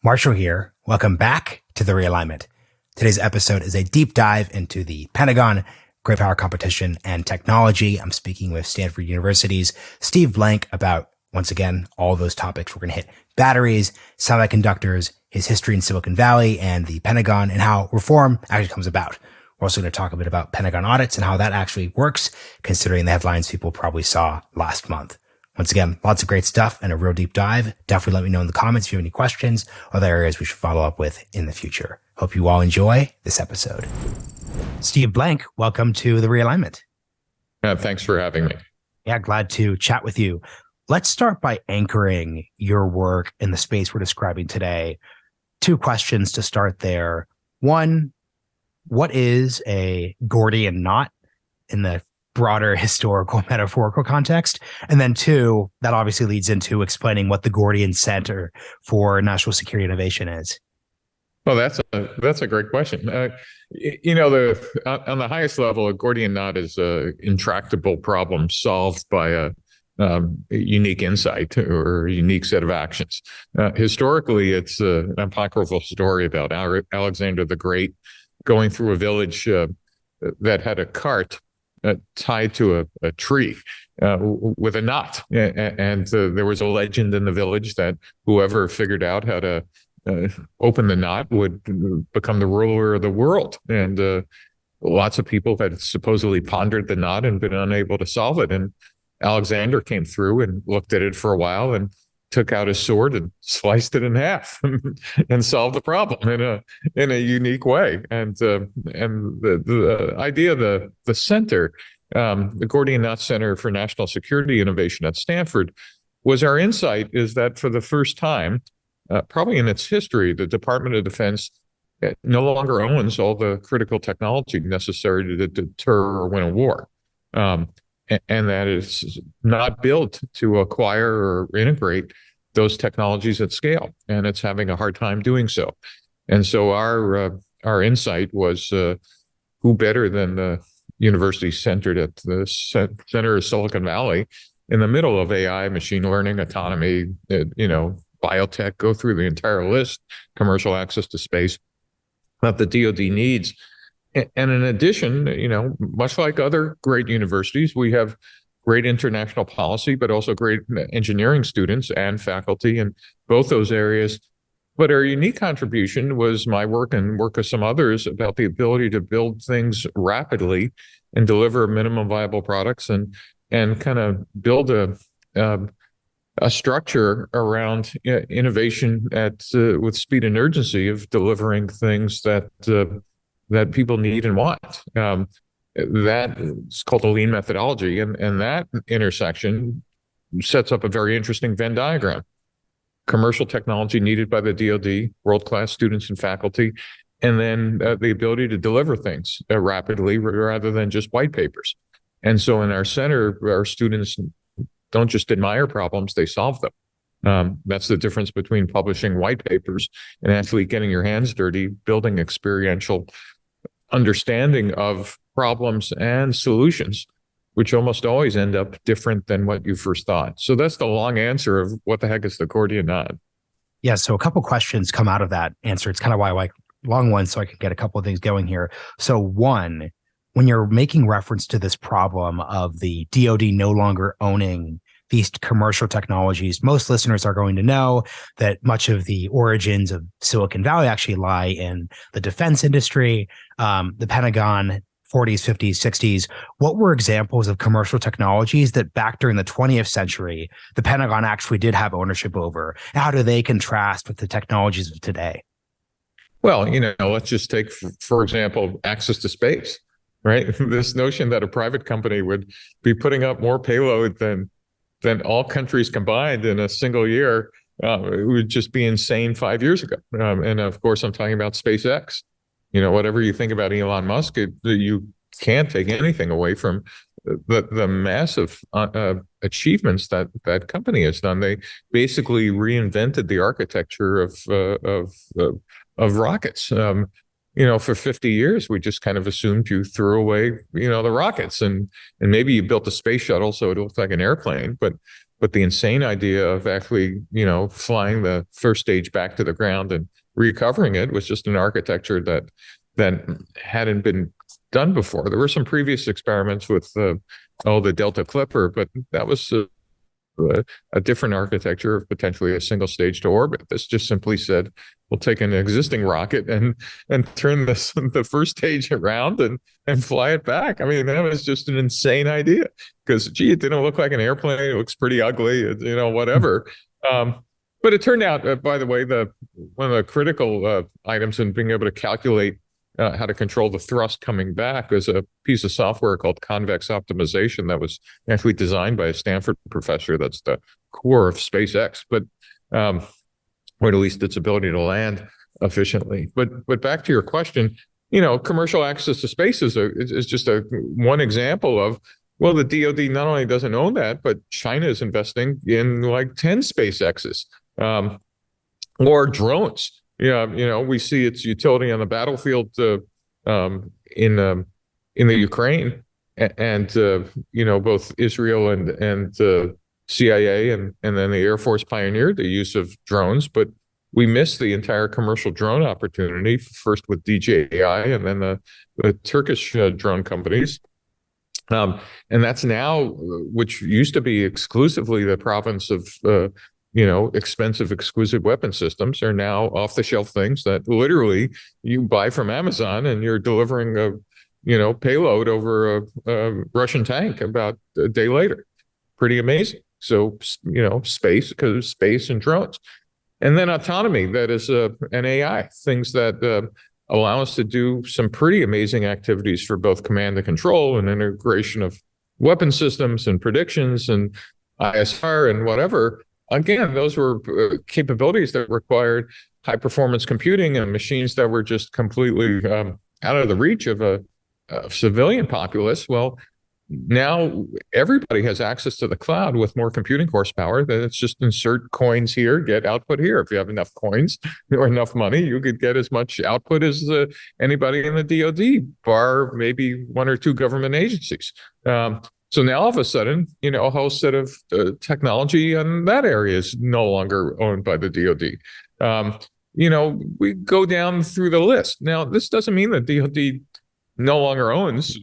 Marshall here. Welcome back to the Realignment. Today's episode is a deep dive into the Pentagon, great power competition, and technology. I'm speaking with Stanford University's Steve Blank about, once again, all those topics. We're going to hit batteries, semiconductors, his history in Silicon Valley, and the Pentagon, and how reform actually comes about. We're also going to talk a bit about Pentagon audits and how that actually works, considering the headlines people probably saw last month. Once again, lots of great stuff and a real deep dive. Definitely let me know in the comments if you have any questions or other areas we should follow up with in the future. Hope you all enjoy this episode. Steve Blank, welcome to the Realignment. Thanks for having me. Yeah, glad to chat with you. Let's start by anchoring your work in the space we're describing today. Two questions to start there. One, what is a Gordian knot in the broader historical metaphorical context? And then two, that obviously leads into explaining what the Gordian Center for National Security Innovation is. Well, that's a great question. On the highest level, a Gordian knot is a intractable problem solved by a unique insight or a unique set of actions. Historically, it's an apocryphal story about Alexander the Great going through a village that had a cart tied to a tree with a knot. And there was a legend in the village that whoever figured out how to open the knot would become the ruler of the world. And lots of people had supposedly pondered the knot and been unable to solve it. And Alexander came through and looked at it for a while and took out his sword and sliced it in half and solved the problem in a unique way. And the idea of the center, the Gordian Knot Center for National Security Innovation at Stanford, was our insight is that for the first time, probably in its history, the Department of Defense no longer owns all the critical technology necessary to deter or win a war. And that it's not built to acquire or integrate those technologies at scale, and it's having a hard time doing so. And so our insight was, who better than the university centered at the center of Silicon Valley, in the middle of AI, machine learning, autonomy, biotech, go through the entire list, commercial access to space that the DoD needs. And in addition, much like other great universities, we have great international policy, but also great engineering students and faculty in both those areas. But our unique contribution was my work and work of some others about the ability to build things rapidly and deliver minimum viable products and kind of build a structure around innovation with speed and urgency of delivering things that people need and want. That is called the lean methodology. And that intersection sets up a very interesting Venn diagram. Commercial technology needed by the DoD, world-class students and faculty, and then the ability to deliver things rapidly rather than just white papers. And so in our center, our students don't just admire problems, they solve them. That's the difference between publishing white papers and actually getting your hands dirty, building experiential understanding of problems and solutions, which almost always end up different than what you first thought. So that's the long answer of what the heck is the Gordian knot. Yeah, so a couple questions come out of that answer. It's kind of why I like long ones, so I can get a couple of things going here. So one, when you're making reference to this problem of the DoD no longer owning these commercial technologies, most listeners are going to know that much of the origins of Silicon Valley actually lie in the defense industry, the Pentagon, 40s, 50s, 60s. What were examples of commercial technologies that back during the 20th century, the Pentagon actually did have ownership over? How do they contrast with the technologies of today? Well, let's just take, for example, access to space, right? This notion that a private company would be putting up more payload than all countries combined in a single year, it would just be insane 5 years ago. And of course, I'm talking about SpaceX. Whatever you think about Elon Musk, you can't take anything away from the massive achievements that company has done. They basically reinvented the architecture of rockets. For 50 years, we just kind of assumed you threw away, the rockets and maybe you built a space shuttle so it looked like an airplane, but But the insane idea of actually, flying the first stage back to the ground and recovering it was just an architecture that hadn't been done before. There were some previous experiments with the Delta Clipper, but that was a different architecture of potentially a single stage to orbit. This just simply said, we'll take an existing rocket and turn the first stage around and fly it back. I mean, that was just an insane idea because, it didn't look like an airplane. It looks pretty ugly, whatever. But it turned out, by the way, one of the critical items in being able to calculate how to control the thrust coming back is a piece of software called convex optimization that was actually designed by a Stanford professor. That's the core of SpaceX, but or at least its ability to land efficiently. But back to your question, commercial access to space is just one example of, well, the DoD not only doesn't own that, but China is investing in like 10 SpaceXs or drones. Yeah, we see its utility on the battlefield in the Ukraine, and both Israel and CIA and then the Air Force pioneered the use of drones, but we missed the entire commercial drone opportunity, first with DJI and then the Turkish drone companies. And that's now, which used to be exclusively the province of expensive, exquisite weapon systems, are now off-the-shelf things that literally you buy from Amazon, and you're delivering a payload over a Russian tank about a day later. Pretty amazing. So, space and drones. And then autonomy, that is an AI, things that allow us to do some pretty amazing activities for both command and control and integration of weapon systems and predictions and ISR and whatever. Again, those were capabilities that required high performance computing and machines that were just completely out of the reach of a civilian populace. Well, now everybody has access to the cloud with more computing horsepower. Then it's just insert coins here, get output here. If you have enough coins or enough money, you could get as much output as anybody in the DoD, bar maybe one or two government agencies. So now all of a sudden, a whole set of technology in that area is no longer owned by the DoD. We go down through the list. Now, this doesn't mean that DoD no longer owns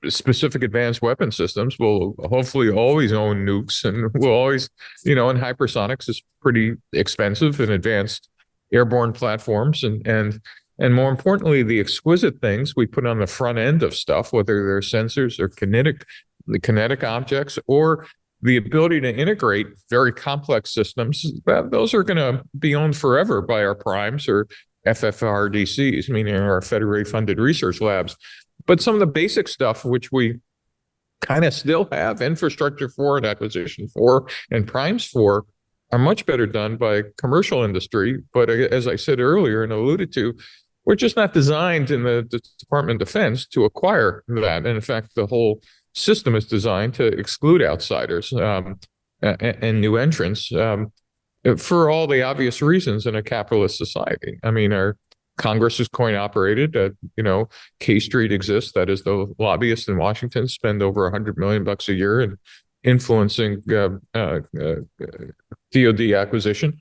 specific advanced weapon systems. We'll hopefully always own nukes, and we'll always, and hypersonics is pretty expensive and advanced airborne platforms. And more importantly, the exquisite things we put on the front end of stuff, whether they're sensors or kinetic objects, or the ability to integrate very complex systems, those are going to be owned forever by our primes or FFRDCs, meaning our federally funded research labs. But some of the basic stuff, which we kind of still have infrastructure for and acquisition for and primes for, are much better done by commercial industry. But as I said earlier and alluded to, we're just not designed in the Department of Defense to acquire that. And in fact, the whole system is designed to exclude outsiders and new entrants for all the obvious reasons in a capitalist society. I mean, our Congress is coin operated. K Street exists. That is, the lobbyists in Washington spend over $100 million a year in influencing DoD acquisition.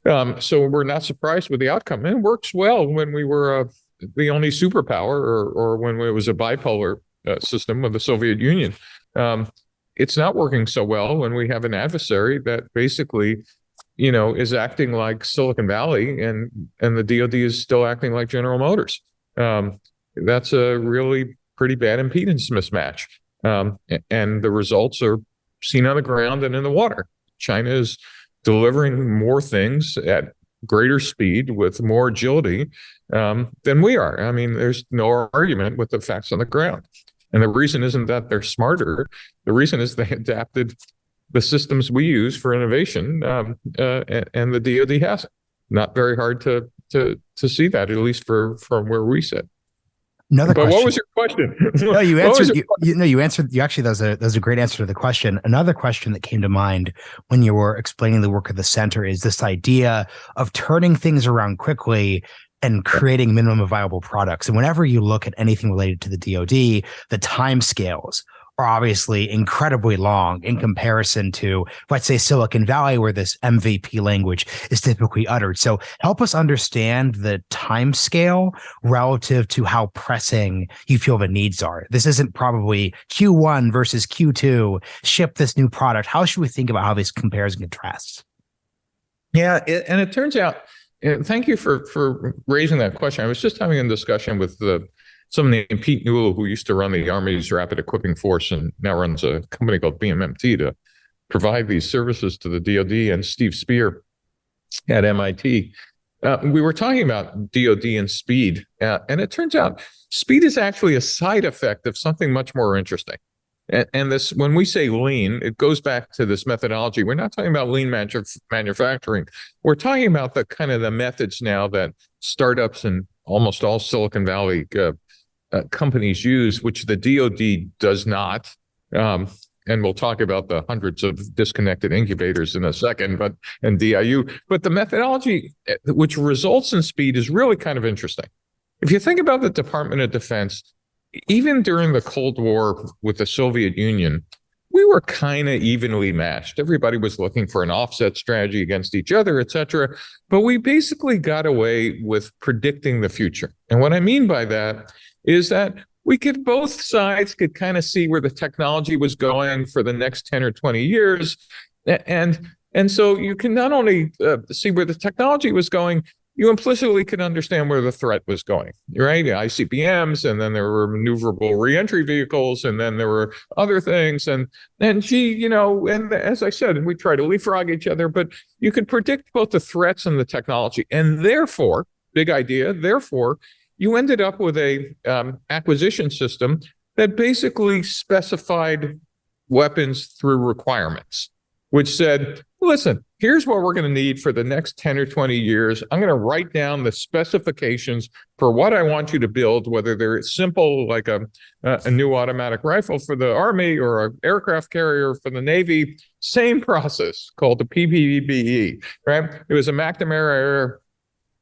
So we're not surprised with the outcome. And it works well when we were the only superpower, or when it was a bipolar system with the Soviet Union. It's not working so well when we have an adversary that basically is acting like Silicon Valley, and the DoD is still acting like General Motors. That's a really pretty bad impedance mismatch. And the results are seen on the ground and in the water. China is delivering more things at greater speed with more agility than we are. I mean, there's no argument with the facts on the ground. And the reason isn't that they're smarter. The reason is they adapted the systems we use for innovation, and the DoD hasn't. Not very hard to see that, at least from where we sit. Another but question. What was your question? No, you answered. You answered. You actually, that was a great answer to the question. Another question that came to mind when you were explaining the work of the center is this idea of turning things around quickly and creating minimum viable products. And whenever you look at anything related to the DoD, the time scales are obviously incredibly long in comparison to, let's say, Silicon Valley, where this MVP language is typically uttered. So help us understand the time scale relative to how pressing you feel the needs are. This isn't probably Q1 versus Q2, ship this new product. How should we think about how this compares and contrasts? Yeah, and it turns out, thank you for raising that question. I was just having a discussion with someone named Pete Newell, who used to run the Army's Rapid Equipping Force and now runs a company called BMMT to provide these services to the DoD, and Steve Spear at MIT. We were talking about DoD and speed, and it turns out speed is actually a side effect of something much more interesting. And this, when we say lean, it goes back to this methodology. We're not talking about lean manufacturing. We're talking about the kind of the methods now that startups and almost all Silicon Valley companies use, which the DoD does not. And we'll talk about the hundreds of disconnected incubators in a second, and DIU. But the methodology which results in speed is really kind of interesting. If you think about the Department of Defense, even during the Cold War with the Soviet Union, we were kind of evenly matched. Everybody was looking for an offset strategy against each other, et cetera. But we basically got away with predicting the future. And what I mean by that is that both sides could kind of see where the technology was going for the next 10 or 20 years. And so you can not only see where the technology was going, you implicitly could understand where the threat was going, right? The ICBMs, and then there were maneuverable reentry vehicles, and then there were other things. And gee, and as I said, we try to leapfrog each other, but you could predict both the threats and the technology. And therefore, big idea, you ended up with a acquisition system that basically specified weapons through requirements, which said, listen, here's what we're going to need for the next 10 or 20 years. I'm going to write down the specifications for what I want you to build, whether they're simple, like a new automatic rifle for the Army or an aircraft carrier for the Navy. Same process called the PPBE, right? It was a McNamara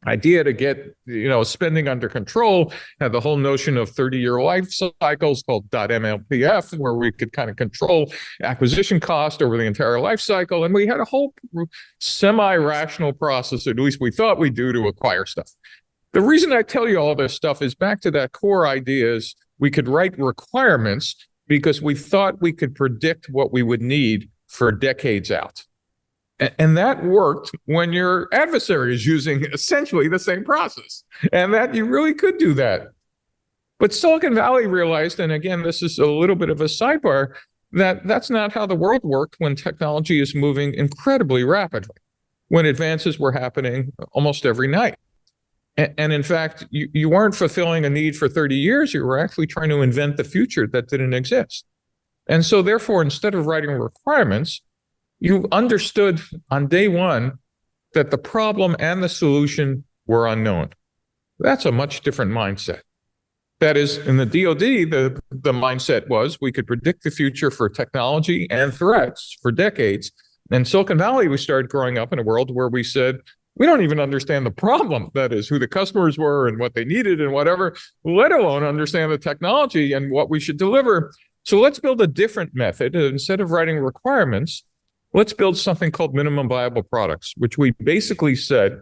idea to get spending under control. Had the whole notion of 30-year life cycles called .MLPF, where we could kind of control acquisition cost over the entire life cycle. And we had a whole semi-rational process, at least we thought we do, to acquire stuff. The reason I tell you all this stuff is back to that core idea is we could write requirements because we thought we could predict what we would need for decades out. And that worked when your adversary is using essentially the same process, and that you really could do that. But Silicon Valley realized, and again, this is a little bit of a sidebar, that that's not how the world worked when technology is moving incredibly rapidly, when advances were happening almost every night. And in fact, you weren't fulfilling a need for 30 years. You were actually trying to invent the future that didn't exist. And so therefore, instead of writing requirements, you understood on day one that the problem and the solution were unknown. That's a much different mindset. That is, in the DoD, the mindset was we could predict the future for technology and threats for decades. In Silicon Valley, we started growing up in a world where we said, we don't even understand the problem, that is, who the customers were and what they needed and whatever, let alone understand the technology and what we should deliver. So let's build a different method. Instead of writing requirements, let's build something called minimum viable products, which we basically said,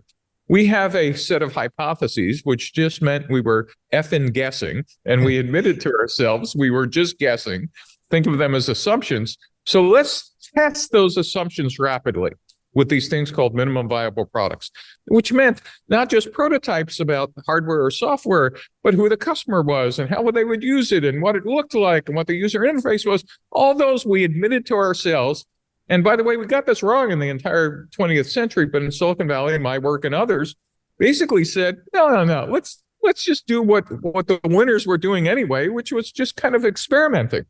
we have a set of hypotheses, which just meant we were effing guessing, and we admitted to ourselves we were just guessing. Think of them as assumptions. So let's test those assumptions rapidly with these things called minimum viable products, which meant not just prototypes about hardware or software, but who the customer was and how they would use it and what it looked like and what the user interface was. All those we admitted to ourselves. And by the way, we got this wrong in the entire 20th century, but in Silicon Valley, my work and others basically said, no, let's just do what the winners were doing anyway, which was just kind of experimenting.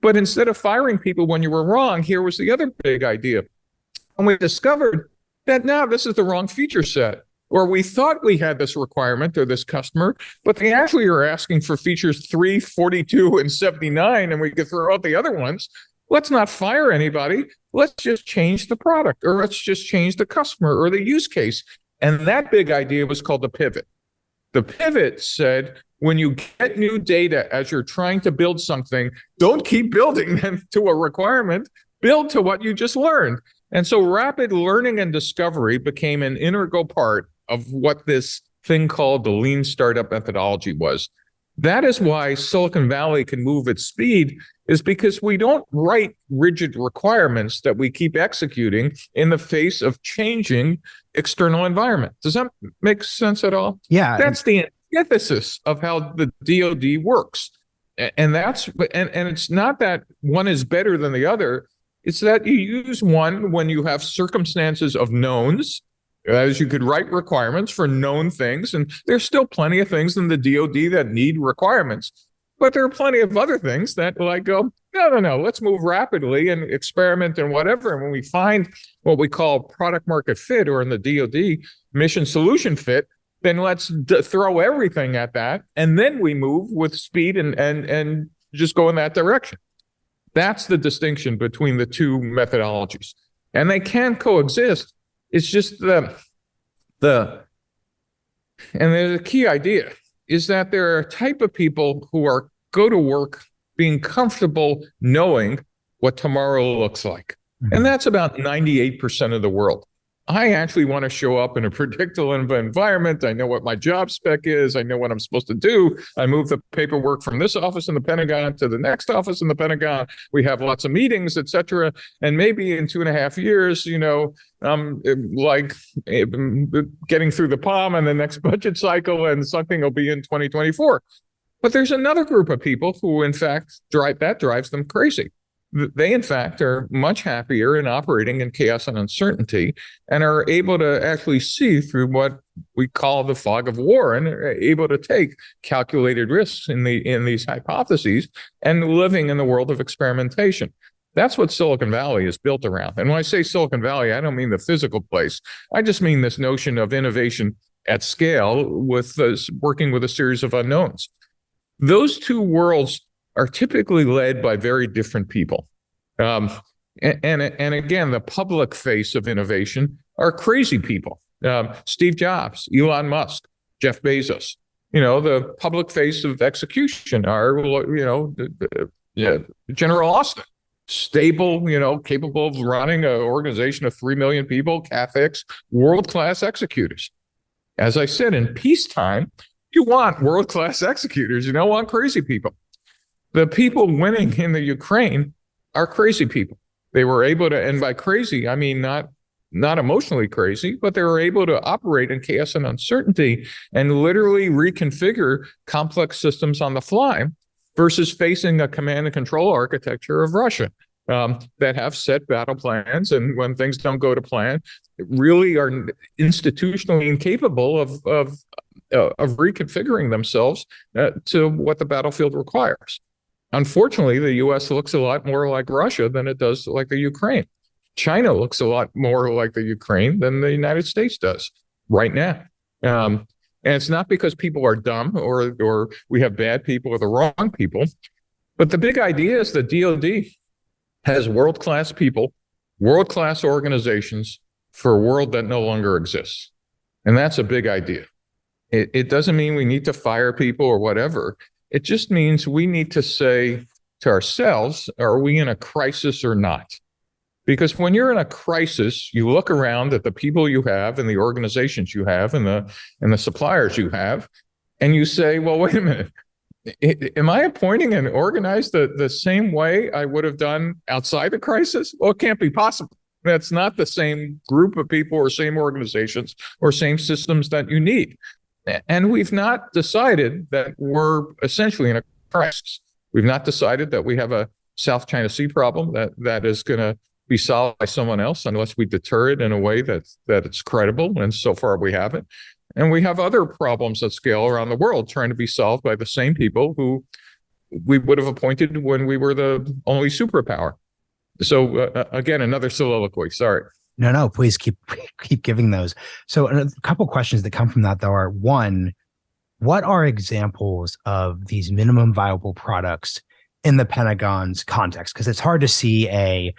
But instead of firing people when you were wrong, here was the other big idea. And we discovered that now this is the wrong feature set, or we thought we had this requirement or this customer, but they actually are asking for features 3, 42, and 79, and we could throw out the other ones. Let's not fire anybody. Let's just change the product, or let's just change the customer or the use case. And that big idea was called the pivot. The pivot said, when you get new data as you're trying to build something, don't keep building to a requirement, build to what you just learned. And so rapid learning and discovery became an integral part of what this thing called the lean startup methodology was. That is why Silicon Valley can move at speed, is because we don't write rigid requirements that we keep executing in the face of changing external environment. Does that make sense at all? Yeah. That's the antithesis of how the DoD works. And it's not that one is better than the other. It's that you use one when you have circumstances of knowns, as you could write requirements for known things. And there's still plenty of things in the DoD that need requirements. But there are plenty of other things that go, no, let's move rapidly and experiment and whatever. And when we find what we call product market fit, or in the DoD, mission solution fit, then let's throw everything at that. And then we move with speed and just go in that direction. That's the distinction between the two methodologies. And they can coexist. It's just and there's a key idea, is that there are a type of people who go to work being comfortable knowing what tomorrow looks like. Mm-hmm. And that's about 98% of the world. I actually want to show up in a predictable environment. I know what my job spec is. I know what I'm supposed to do. I move the paperwork from this office in the Pentagon to the next office in the Pentagon. We have lots of meetings, et cetera. And maybe in 2.5 years, like getting through the palm and the next budget cycle, and something will be in 2024. But there's another group of people who, in fact, drives them crazy. They, in fact, are much happier in operating in chaos and uncertainty, and are able to actually see through what we call the fog of war, and are able to take calculated risks in these hypotheses and living in the world of experimentation. That's what Silicon Valley is built around. And when I say Silicon Valley, I don't mean the physical place. I just mean this notion of innovation at scale with working with a series of unknowns. Those two worlds are typically led by very different people. And again, the public face of innovation are crazy people. Steve Jobs, Elon Musk, Jeff Bezos. The public face of execution are, General Austin. Stable, capable of running an organization of 3 million people, CATHEX, world-class executors. As I said, in peacetime, you want world-class executors. You don't want crazy people. The people winning in the Ukraine are crazy people. They were able to, and by crazy, I mean not emotionally crazy, but they were able to operate in chaos and uncertainty and literally reconfigure complex systems on the fly, versus facing a command and control architecture of Russia that have set battle plans, and when things don't go to plan, really are institutionally incapable of reconfiguring themselves to what the battlefield requires. Unfortunately, the U.S. looks a lot more like Russia than it does like the Ukraine. China looks a lot more like the Ukraine than the United States does right now. And it's not because people are dumb or we have bad people or the wrong people, but the big idea is that DoD has world-class people, world-class organizations for a world that no longer exists. And that's a big idea. It doesn't mean we need to fire people or whatever. It just means we need to say to ourselves, are we in a crisis or not? Because when you're in a crisis, you look around at the people you have and the organizations you have and the suppliers you have, and you say, well, wait a minute. Am I appointing and organized the same way I would have done outside the crisis? Well, it can't be possible. That's not the same group of people or same organizations or same systems that you need. And we've not decided that we're essentially in a crisis. We've not decided that we have a South China Sea problem that is going to be solved by someone else unless we deter it in a way that it's credible. And so far we haven't. And we have other problems at scale around the world trying to be solved by the same people who we would have appointed when we were the only superpower. So again, another soliloquy. Sorry. No, please keep giving those. So a couple questions that come from that, though, are, one, what are examples of these minimum viable products in the Pentagon's context? Because it's hard to see a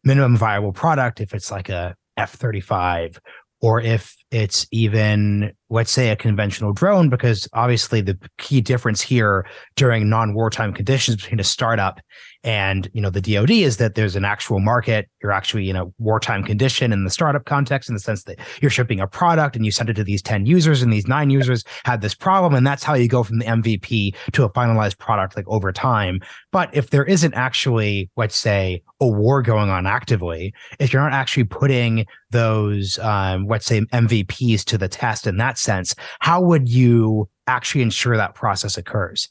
minimum viable product if it's like a F-35, or if it's even, let's say, a conventional drone, because obviously the key difference here during non-wartime conditions between a startup and, the DoD is that there's an actual market. You're actually in a wartime condition in the startup context, in the sense that you're shipping a product and you send it to these 10 users, and these 9 users had this problem. And that's how you go from the MVP to a finalized product, like, over time. But if there isn't actually, let's say, a war going on actively, if you're not actually putting those, let's say, MVPs to the test in that sense, how would you actually ensure that process occurs?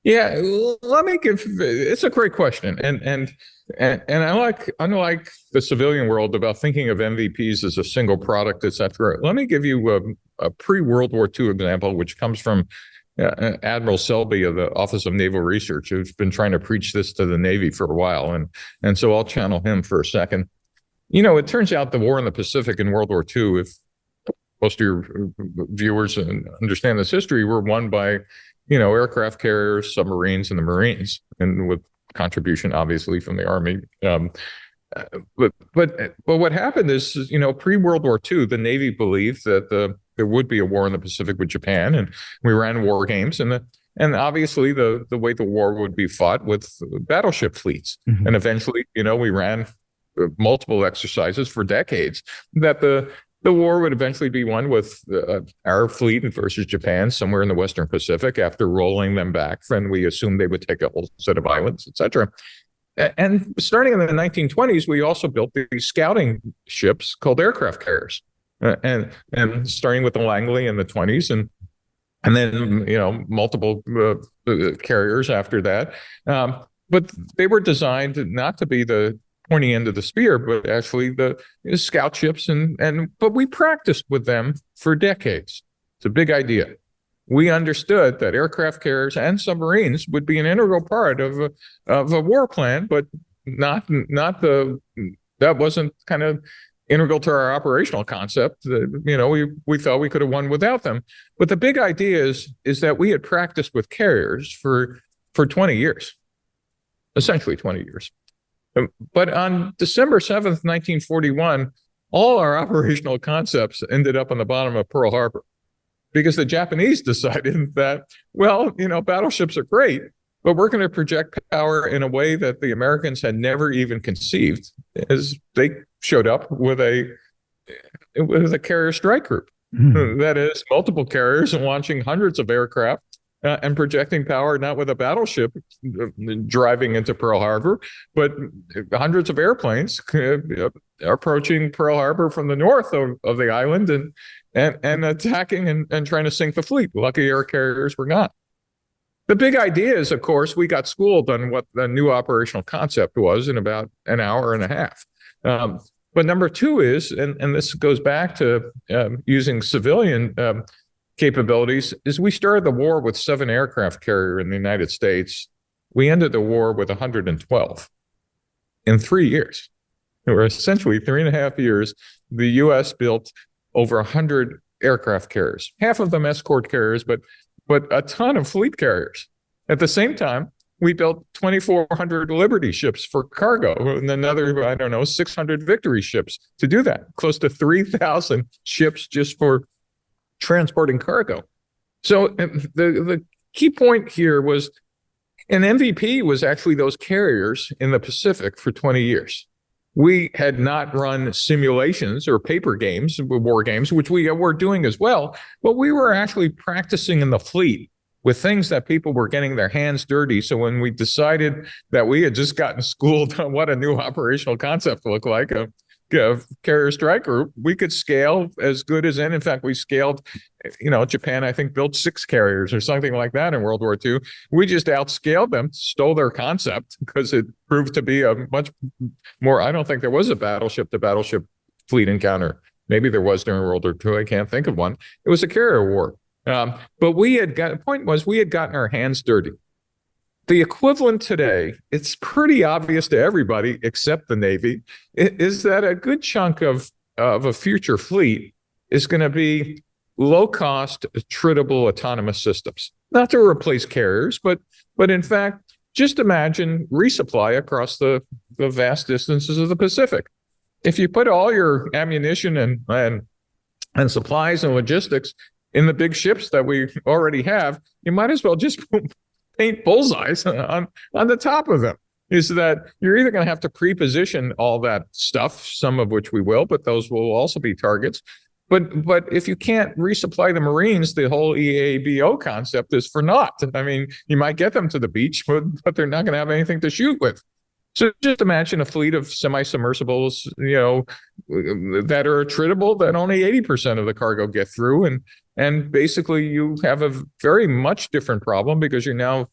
Yeah, it's a great question. And I like, unlike the civilian world about thinking of MVPs as a single product, et cetera, let me give you a pre-World War II example, which comes from Admiral Selby of the Office of Naval Research, who's been trying to preach this to the Navy for a while. And so I'll channel him for a second. It turns out the war in the Pacific in World War II, if most of your viewers understand this history, were won by, aircraft carriers, submarines, and the Marines, and with contribution, obviously, from the Army. But what happened is, pre-World War II, the Navy believed that there would be a war in the Pacific with Japan, and we ran war games, and obviously the way the war would be fought with battleship fleets, and eventually, we ran multiple exercises for decades, that the war would eventually be won with our fleet versus Japan somewhere in the Western Pacific, after rolling them back, and we assumed they would take a whole set of islands, et cetera. And starting in the 1920s, we also built these scouting ships called aircraft carriers, and starting with the Langley in the 20s, and then multiple carriers after that. But they were designed not to be the pointy end of the spear, but actually the scout ships, but we practiced with them for decades. It's a big idea. We understood that aircraft carriers and submarines would be an integral part of a war plan, but that wasn't kind of integral to our operational concept. We thought we could have won without them. But the big idea is that we had practiced with carriers for 20 years, essentially 20 years. But on December 7th, 1941, all our operational concepts ended up on the bottom of Pearl Harbor, because the Japanese decided that, battleships are great, but we're going to project power in a way that the Americans had never even conceived, as they showed up with a carrier strike group. That is, multiple carriers launching hundreds of aircraft and projecting power, not with a battleship driving into Pearl Harbor, but hundreds of airplanes approaching Pearl Harbor from the north of the island and attacking and trying to sink the fleet. Lucky air carriers were gone. The big idea is, of course, we got schooled on what the new operational concept was in about an hour and a half. But number two is, and this goes back to using civilian capabilities, is we started the war with 7 aircraft carriers in the United States. We ended the war with 112 in 3 years. It were essentially 3.5 years. The U.S. built over 100 aircraft carriers, half of them escort carriers, but a ton of fleet carriers. At the same time, we built 2,400 Liberty ships for cargo, and another, 600 Victory ships to do that. Close to 3,000 ships just for transporting cargo. So the key point here was an MVP was actually those carriers in the Pacific for 20 years. We had not run simulations or paper games, war games, which we were doing as well, but we were actually practicing in the fleet with things that people were getting their hands dirty. So when we decided that we had just gotten schooled on what a new operational concept looked like, a carrier strike group, we could scale as good as in fact, we scaled, Japan, I think, built 6 carriers or something like that in World War II. We just outscaled them, stole their concept, because it proved to be a much more, I don't think there was a battleship to battleship fleet encounter. Maybe there was during World War II. I can't think of one. It was a carrier war. But the point was we had gotten our hands dirty. The equivalent today, it's pretty obvious to everybody except the Navy, is that a good chunk of a future fleet is going to be low-cost, attritable autonomous systems. Not to replace carriers, but in fact, just imagine resupply across the vast distances of the Pacific. If you put all your ammunition and and supplies and logistics in the big ships that we already have, you might as well just paint bullseyes on the top of them. Is that you're either going to have to pre-position all that stuff, some of which we will, but those will also be targets. But if you can't resupply the Marines, the whole EABO concept is for naught. I mean, you might get them to the beach, but they're not going to have anything to shoot with. So just imagine a fleet of semi-submersibles, that are attritable, that only 80% of the cargo get through. And basically you have a very much different problem because you're now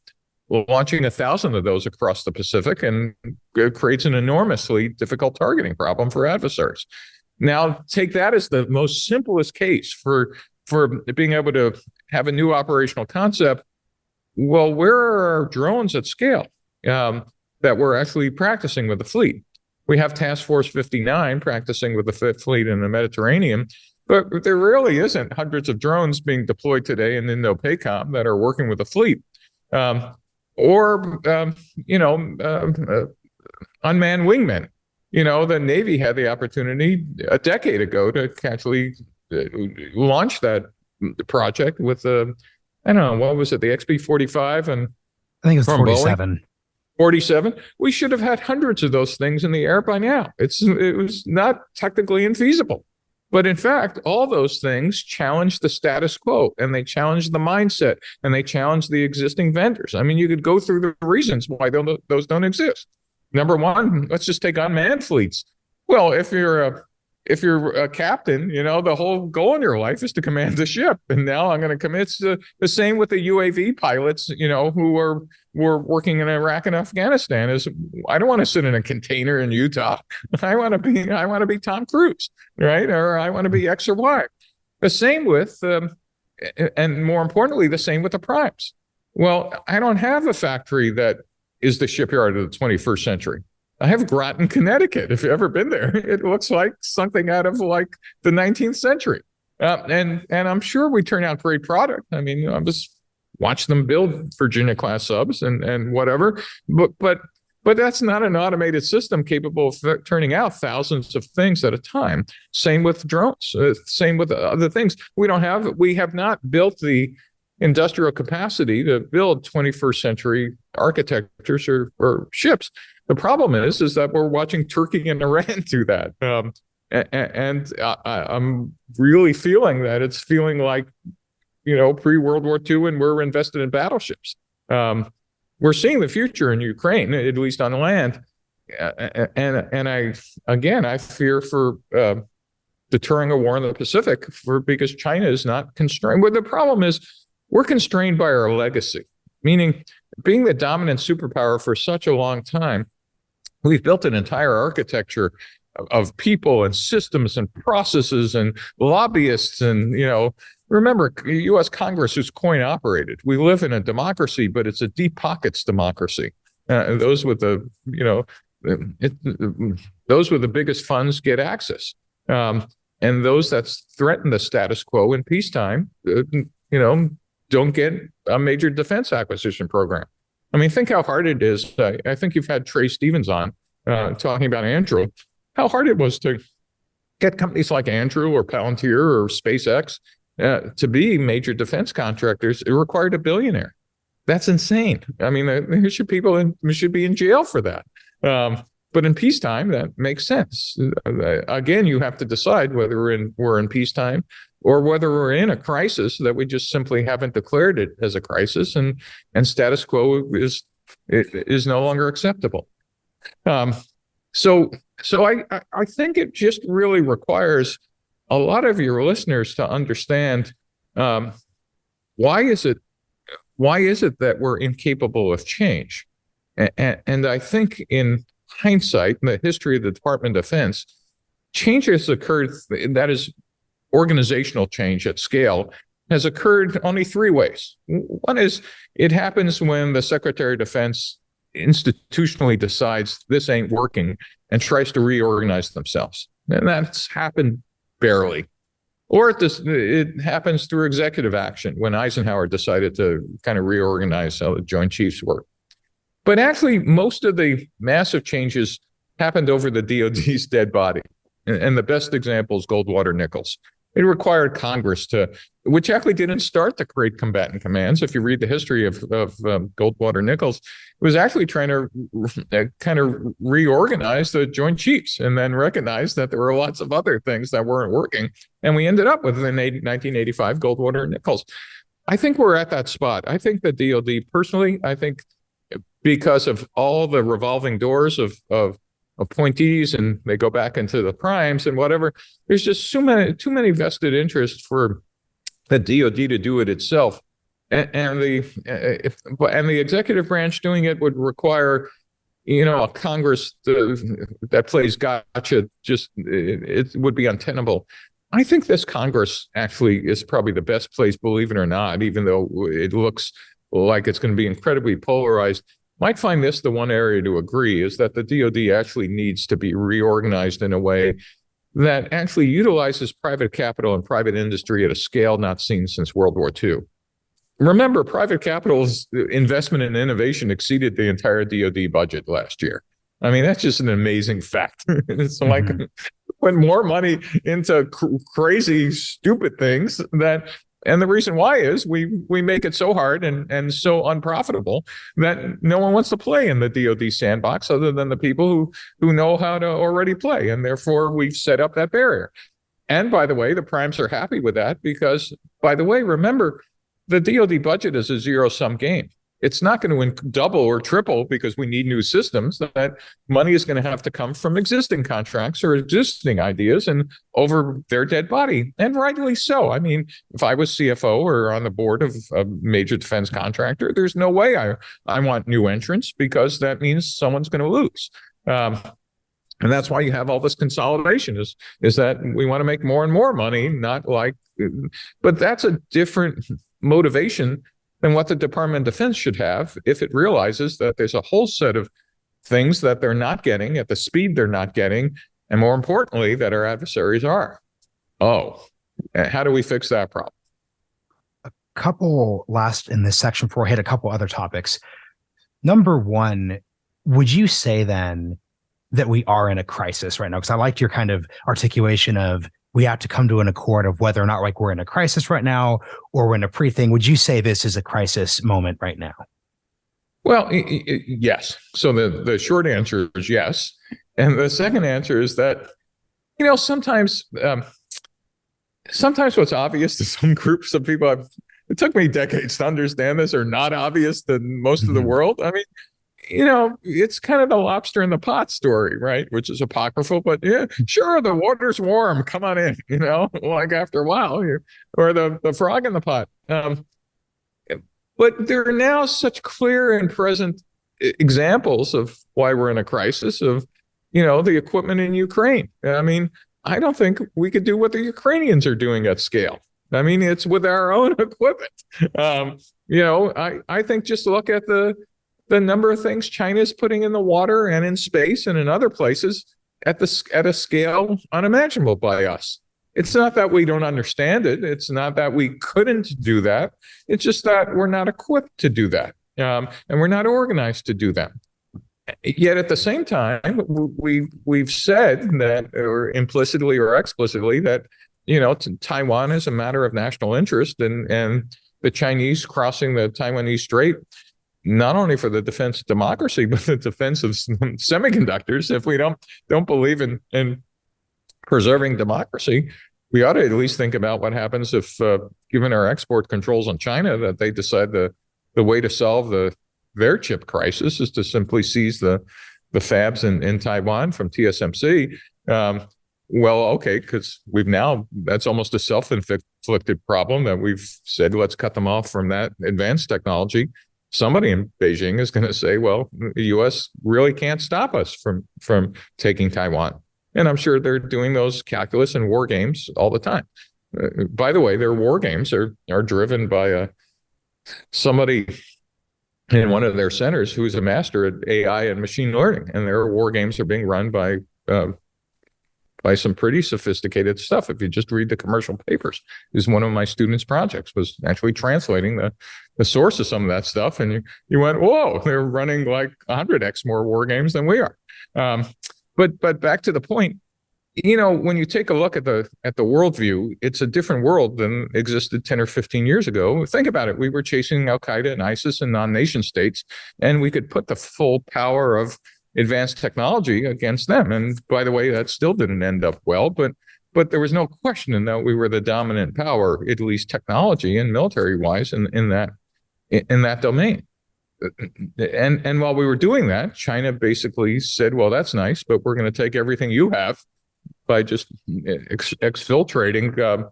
launching 1,000 of those across the Pacific, and it creates an enormously difficult targeting problem for adversaries. Now, take that as the most simplest case for being able to have a new operational concept. Well, where are our drones at scale that we're actually practicing with the fleet? We have Task Force 59 practicing with the Fifth Fleet in the Mediterranean, but there really isn't hundreds of drones being deployed today in Indo-PACOM that are working with the fleet. Unmanned wingmen. The Navy had the opportunity a decade ago to actually launch that project with I don't know, what was it, the XB-45? And I think it was from 47. Boeing? 47. We should have had hundreds of those things in the air by now. It was not technically infeasible. But in fact, all those things challenge the status quo, and they challenge the mindset, and they challenge the existing vendors. I mean, you could go through the reasons why those don't exist. Number one, let's just take unmanned fleets. Well, if you're a captain, the whole goal in your life is to command the ship. And now I'm going to commit to the same with the UAV pilots, who were working in Iraq and Afghanistan. Is I don't want to sit in a container in Utah. I want to be Tom Cruise, right? Or I want to be X or Y. The same with, and more importantly, the same with the primes. Well, I don't have a factory that is the shipyard of the 21st century. I have Groton, Connecticut. If you've ever been there, it looks like something out of like the 19th century. And I'm sure we turn out great product. I mean, I just watch them build Virginia class subs and whatever. But that's not an automated system capable of turning out thousands of things at a time. Same with drones. Same with other things. We have not built the industrial capacity to build 21st century architectures or ships. The problem is that we're watching Turkey and Iran do that. I'm really feeling that it's feeling like, pre-World War II, and we're invested in battleships. We're seeing the future in Ukraine, at least on land. And I fear for deterring a war in the Pacific because China is not constrained. But the problem is we're constrained by our legacy, meaning being the dominant superpower for such a long time, we've built an entire architecture of people and systems and processes and lobbyists. And, remember, U.S. Congress is coin operated. We live in a democracy, but it's a deep pockets democracy. Those with the biggest funds get access. And those that threaten the status quo in peacetime, don't get a major defense acquisition program. I mean, think how hard it is. I think you've had Trey Stevens on talking about Andrew, how hard it was to get companies like Andrew or Palantir or SpaceX to be major defense contractors. It required a billionaire. That's insane. I mean, there should be in jail for that. But in peacetime, that makes sense. Again, you have to decide whether we're in peacetime or whether we're in a crisis that we just simply haven't declared it as a crisis, and status quo is no longer acceptable. So I think it just really requires a lot of your listeners to understand why is it that we're incapable of change, and I think in hindsight, in the history of the Department of Defense, change has occurred. That is, organizational change at scale has occurred only three ways. One is it happens when the Secretary of Defense institutionally decides this ain't working and tries to reorganize themselves. And that's happened barely. Or it happens through executive action when Eisenhower decided to kind of reorganize how the Joint Chiefs work. But actually, most of the massive changes happened over the DoD's dead body. And the best example is Goldwater Nichols. it required Congress which actually didn't start the Great Combatant Commands. If you read the history of Goldwater Nichols, it was actually trying to kind of reorganize the Joint Chiefs and then recognize that there were lots of other things that weren't working. And we ended up with the 1985 Goldwater Nichols. I think we're at that spot. I think the DoD, personally, I think because of all the revolving doors of appointees, and they go back into the primes and whatever, there's just too many vested interests for the DoD to do it itself. And the executive branch doing it would require, a Congress that plays gotcha. It would be untenable. I think this Congress actually is probably the best place, believe it or not, even though it looks like it's going to be incredibly polarized. Might find this the one area to agree is that the DoD actually needs to be reorganized in a way that actually utilizes private capital and private industry at a scale not seen since World War II. Remember, private capital's investment in innovation exceeded the entire DoD budget last year. I mean, that's just an amazing fact. It's like put more money into crazy, stupid things and the reason why is we make it so hard and so unprofitable that no one wants to play in the DoD sandbox other than the people who know how to already play. And therefore, we've set up that barrier. And by the way, the primes are happy with that because, by the way, remember, the DoD budget is a zero-sum game. It's not going to double or triple because we need new systems. That money is going to have to come from existing contracts or existing ideas and over their dead body, and rightly so. I mean, if I was CFO or on the board of a major defense contractor, there's no way I want new entrants because that means someone's going to lose. And that's why you have all this consolidation is that we want to make more and more money, but that's a different motivation than what the Department of Defense should have if it realizes that there's a whole set of things that they're not getting at the speed they're not getting, and more importantly, that our adversaries are. How do we fix that problem? A couple last in this section before I hit a couple other topics. Number one, would you say then that we are in a crisis right now? Because I liked your kind of articulation of we have to come to an accord of whether or not we're in a crisis right now or we're in a pre-thing. Would you say this is a crisis moment right now? Well, yes. So the short answer is yes. And the second answer is that, sometimes what's obvious to some groups of people, it took me decades to understand this, are not obvious to most of the world. I mean, it's kind of the lobster in the pot story, right? Which is apocryphal, but yeah, sure, the water's warm. Come on in, like after a while, or the frog in the pot. But there are now such clear and present examples of why we're in a crisis of, the equipment in Ukraine. I mean, I don't think we could do what the Ukrainians are doing at scale. I mean, it's with our own equipment. I think just look at the number of things China is putting in the water and in space and in other places at a scale unimaginable by us. It's not that we don't understand it. It's not that we couldn't do that. It's just that we're not equipped to do that, and we're not organized to do that. Yet at the same time, we've said that, or implicitly or explicitly, that Taiwan is a matter of national interest, and the Chinese crossing the Taiwanese Strait, not only for the defense of democracy, but the defense of semiconductors. If we don't believe in preserving democracy, we ought to at least think about what happens if, given our export controls on China, that they decide the way to solve their chip crisis is to simply seize the fabs in Taiwan from TSMC. Because that's almost a self-inflicted problem that we've said, let's cut them off from that advanced technology. Somebody in Beijing is going to say, well, the U.S. really can't stop us from taking Taiwan. And I'm sure they're doing those calculus and war games all the time. By the way, their war games are driven by somebody in one of their centers who's a master at AI and machine learning. And their war games are being run by some pretty sophisticated stuff. If you just read the commercial papers, is one of my students' projects was actually translating the source of some of that stuff. And you went, whoa, they're running like 100x more war games than we are. But back to the point, When you take a look at the worldview, it's a different world than existed 10 or 15 years ago. Think about it. We were chasing Al Qaeda and ISIS and non-nation states, and we could put the full power of advanced technology against them. And by the way, that still didn't end up well, but there was no question that we were the dominant power, at least technology and military wise, in that domain. And while we were doing that, China basically said, well, that's nice, but we're going to take everything you have by just exfiltrating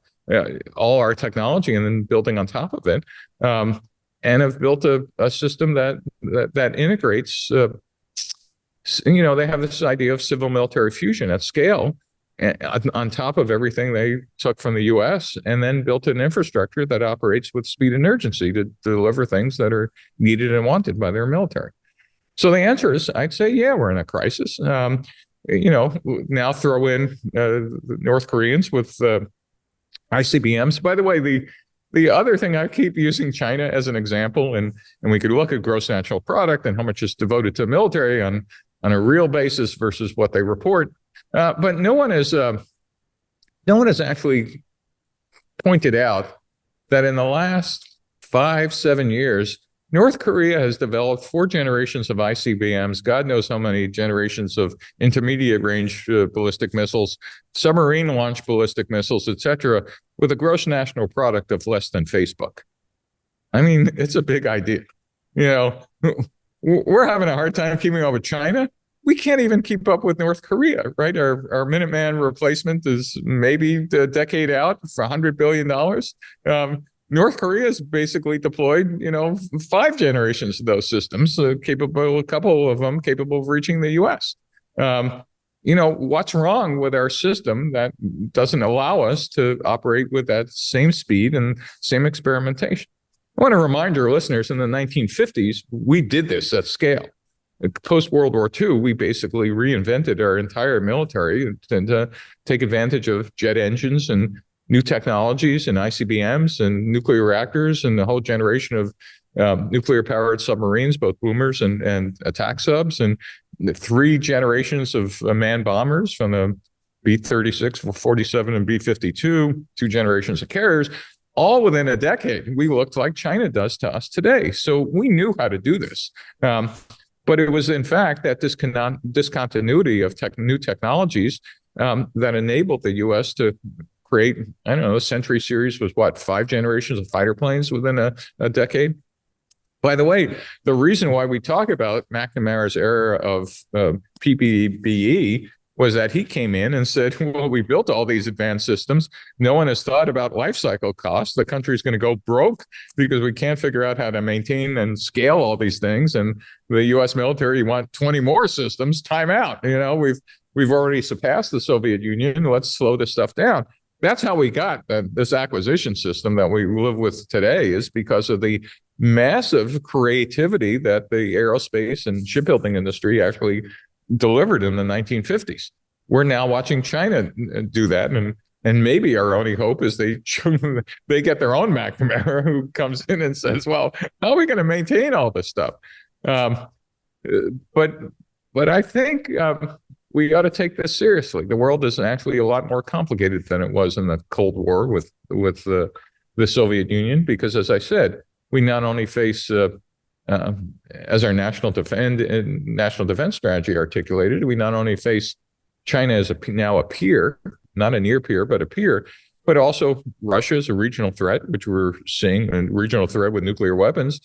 all our technology and then building on top of it, and have built a system that integrates. They have this idea of civil military fusion at scale, on top of everything they took from the U.S., and then built an infrastructure that operates with speed and urgency to deliver things that are needed and wanted by their military. So the answer is, I'd say, yeah, we're in a crisis. Now throw in the North Koreans with ICBMs. By the way, the other thing, I keep using China as an example, and we could look at gross national product and how much is devoted to military on a real basis versus what they report. But no one has actually pointed out that in the last 5-7 years, North Korea has developed 4 generations of ICBMs, God knows how many generations of intermediate range ballistic missiles, submarine launched ballistic missiles, etc., with a gross national product of less than Facebook. I mean, it's a big idea. We're having a hard time keeping up with China. We can't even keep up with North Korea, right? Our Minuteman replacement is maybe a decade out for $100 billion. North Korea has basically deployed, 5 generations of those systems, a couple of them capable of reaching the U.S. What's wrong with our system that doesn't allow us to operate with that same speed and same experimentation? I want to remind your listeners, in the 1950s, we did this at scale. Post-World War II, we basically reinvented our entire military to take advantage of jet engines and new technologies and ICBMs and nuclear reactors and the whole generation of nuclear-powered submarines, both boomers and attack subs, and 3 generations of manned bombers from the B-36, 47, and B-52, 2 generations of carriers, all within a decade. We looked like China does to us today. So we knew how to do this. But it was, in fact, that discontinuity of new technologies that enabled the U.S. to create, I don't know, the Century series was 5 generations of fighter planes within a decade. By the way, the reason why we talk about McNamara's era of PBBE was that he came in and said, well, we built all these advanced systems. No one has thought about life cycle costs. The country's going to go broke because we can't figure out how to maintain and scale all these things. And the U.S. military want 20 more systems, time out. We've already surpassed the Soviet Union. Let's slow this stuff down. That's how we got this acquisition system that we live with today, is because of the massive creativity that the aerospace and shipbuilding industry actually delivered in the 1950s. We're now watching China do that, and maybe our only hope is they get their own McNamara who comes in and says, well, how are we going to maintain all this stuff? But I think we ought to take this seriously. The world is actually a lot more complicated than it was in the Cold War with the Soviet Union, because, as I said, we not only face as our national defense strategy articulated, we not only face China as now a peer, not a near peer, but a peer, but also Russia as a regional threat, which we're seeing, a regional threat with nuclear weapons,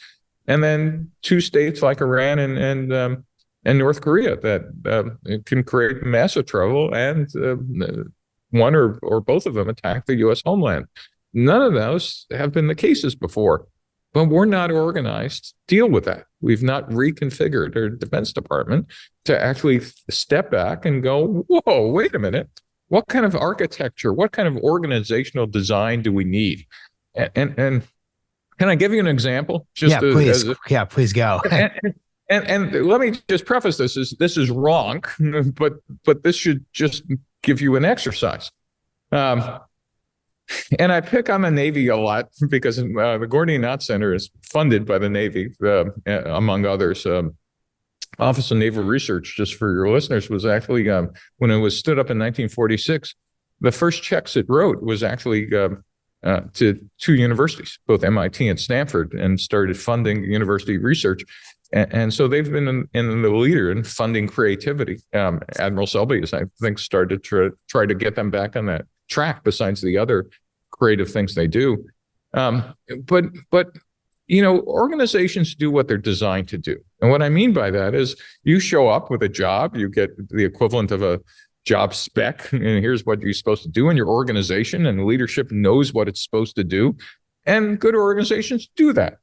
and then 2 states like Iran and North Korea that can create massive trouble, and one or both of them attack the U.S. homeland. None of those have been the cases before. But we're not organized to deal with that. We've not reconfigured our Defense Department to actually step back and go, whoa, wait a minute. What kind of architecture, what kind of organizational design do we need? And can I give you an example? Please. Please go. And let me just preface this is wrong, but this should just give you an exercise. And I pick on the Navy a lot because the Gordian Knot Center is funded by the Navy, among others. Office of Naval Research, just for your listeners, was actually, when it was stood up in 1946, the first checks it wrote was actually to two universities, both MIT and Stanford, and started funding university research. And so they've been in the leader in funding creativity. Admiral Selby has, I think, started to try to get them back on that track, besides the other creative things they do. But organizations do what they're designed to do. And what I mean by that is you show up with a job, you get the equivalent of a job spec, and here's what you're supposed to do in your organization, and leadership knows what it's supposed to do. And good organizations do that.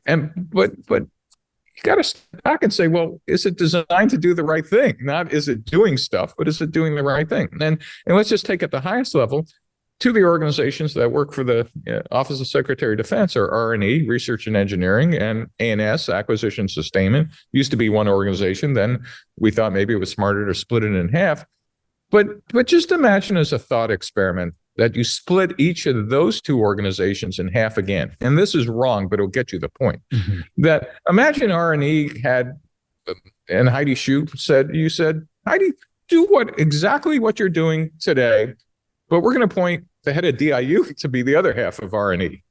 But you got to step back and say, well, is it designed to do the right thing? Not is it doing stuff, but is it doing the right thing? And let's just take at the highest level, to the organizations that work for the Office of Secretary of Defense are R&E, Research and Engineering, and A&S, Acquisition Sustainment. Used to be one organization. Then we thought maybe it was smarter to split it in half. But just imagine as a thought experiment that you split each of those two organizations in half again. And this is wrong, but it'll get you the point. Mm-hmm. That imagine R&E had, and Heidi Shue said, Heidi, do exactly what you're doing today, but we're going to point the head of DIU to be the other half of R&E.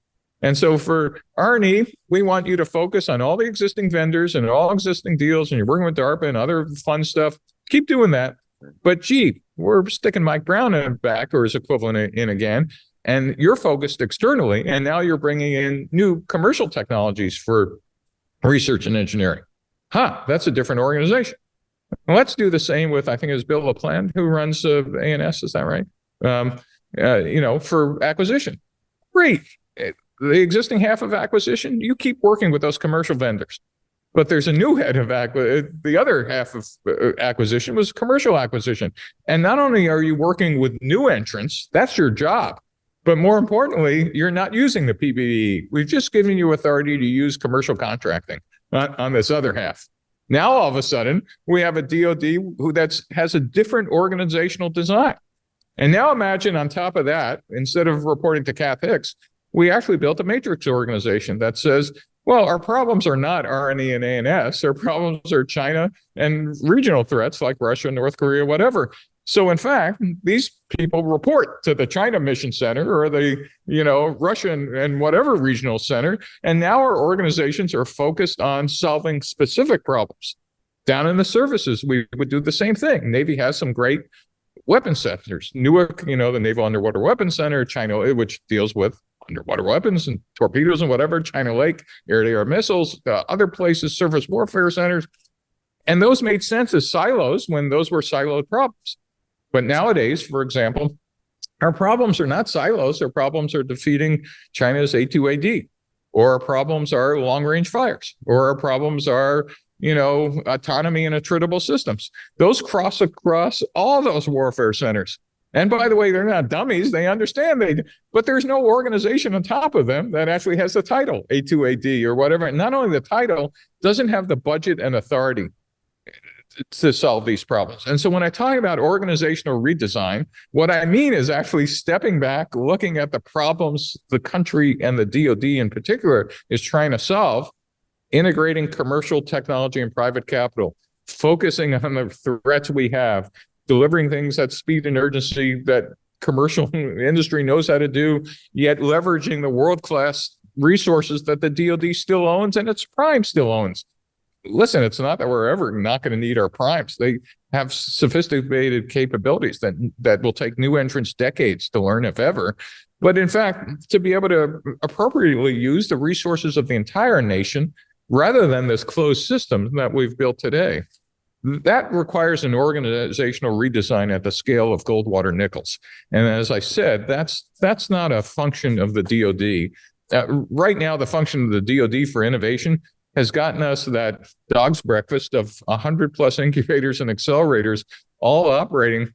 And so for R&E, we want you to focus on all the existing vendors and all existing deals, and you're working with DARPA and other fun stuff. Keep doing that. But gee, we're sticking Mike Brown in back, or his equivalent, in again, and you're focused externally, and now you're bringing in new commercial technologies for research and engineering. That's a different organization. And let's do the same with, I think it was Bill LaPlante, who runs A&S, is that right? For acquisition. Great. The existing half of acquisition, you keep working with those commercial vendors. But there's a new head of the other half of acquisition was commercial acquisition. And not only are you working with new entrants, that's your job. But more importantly, you're not using the PPE. We've just given you authority to use commercial contracting on this other half. Now, all of a sudden, we have a DOD who has a different organizational design. And now imagine on top of that, instead of reporting to Kath Hicks, we actually built a matrix organization that says, well, our problems are not R&E and A&S. Our problems are China and regional threats like Russia, North Korea, whatever. So in fact, these people report to the China Mission Center or the, Russian and whatever regional center. And now our organizations are focused on solving specific problems. Down in the services, we would do the same thing. Navy has some great weapon centers. Newark, the Naval Underwater Weapons Center, China, which deals with underwater weapons and torpedoes and whatever, China Lake, air-to-air missiles, other places, surface warfare centers. And those made sense as silos when those were siloed problems. But nowadays, for example, our problems are not silos. Our problems are defeating China's A2AD, or our problems are long-range fires, or our problems are autonomy and attritable systems. Those cross across all those warfare centers. And by the way, they're not dummies. They understand but there's no organization on top of them that actually has the title A2AD or whatever. And not only the title, doesn't have the budget and authority to solve these problems. And so when I talk about organizational redesign, what I mean is actually stepping back, looking at the problems the country and the DOD in particular is trying to solve, integrating commercial technology and private capital, focusing on the threats we have, delivering things at speed and urgency that commercial industry knows how to do, yet leveraging the world-class resources that the DOD still owns and its prime still owns. Listen, it's not that we're ever not going to need our primes. They have sophisticated capabilities that will take new entrants decades to learn, if ever. But in fact, to be able to appropriately use the resources of the entire nation rather than this closed system that we've built today, that requires an organizational redesign at the scale of Goldwater Nichols. And as I said, that's not a function of the DOD. Right now, the function of the DOD for innovation has gotten us that dog's breakfast of 100 plus incubators and accelerators, all operating,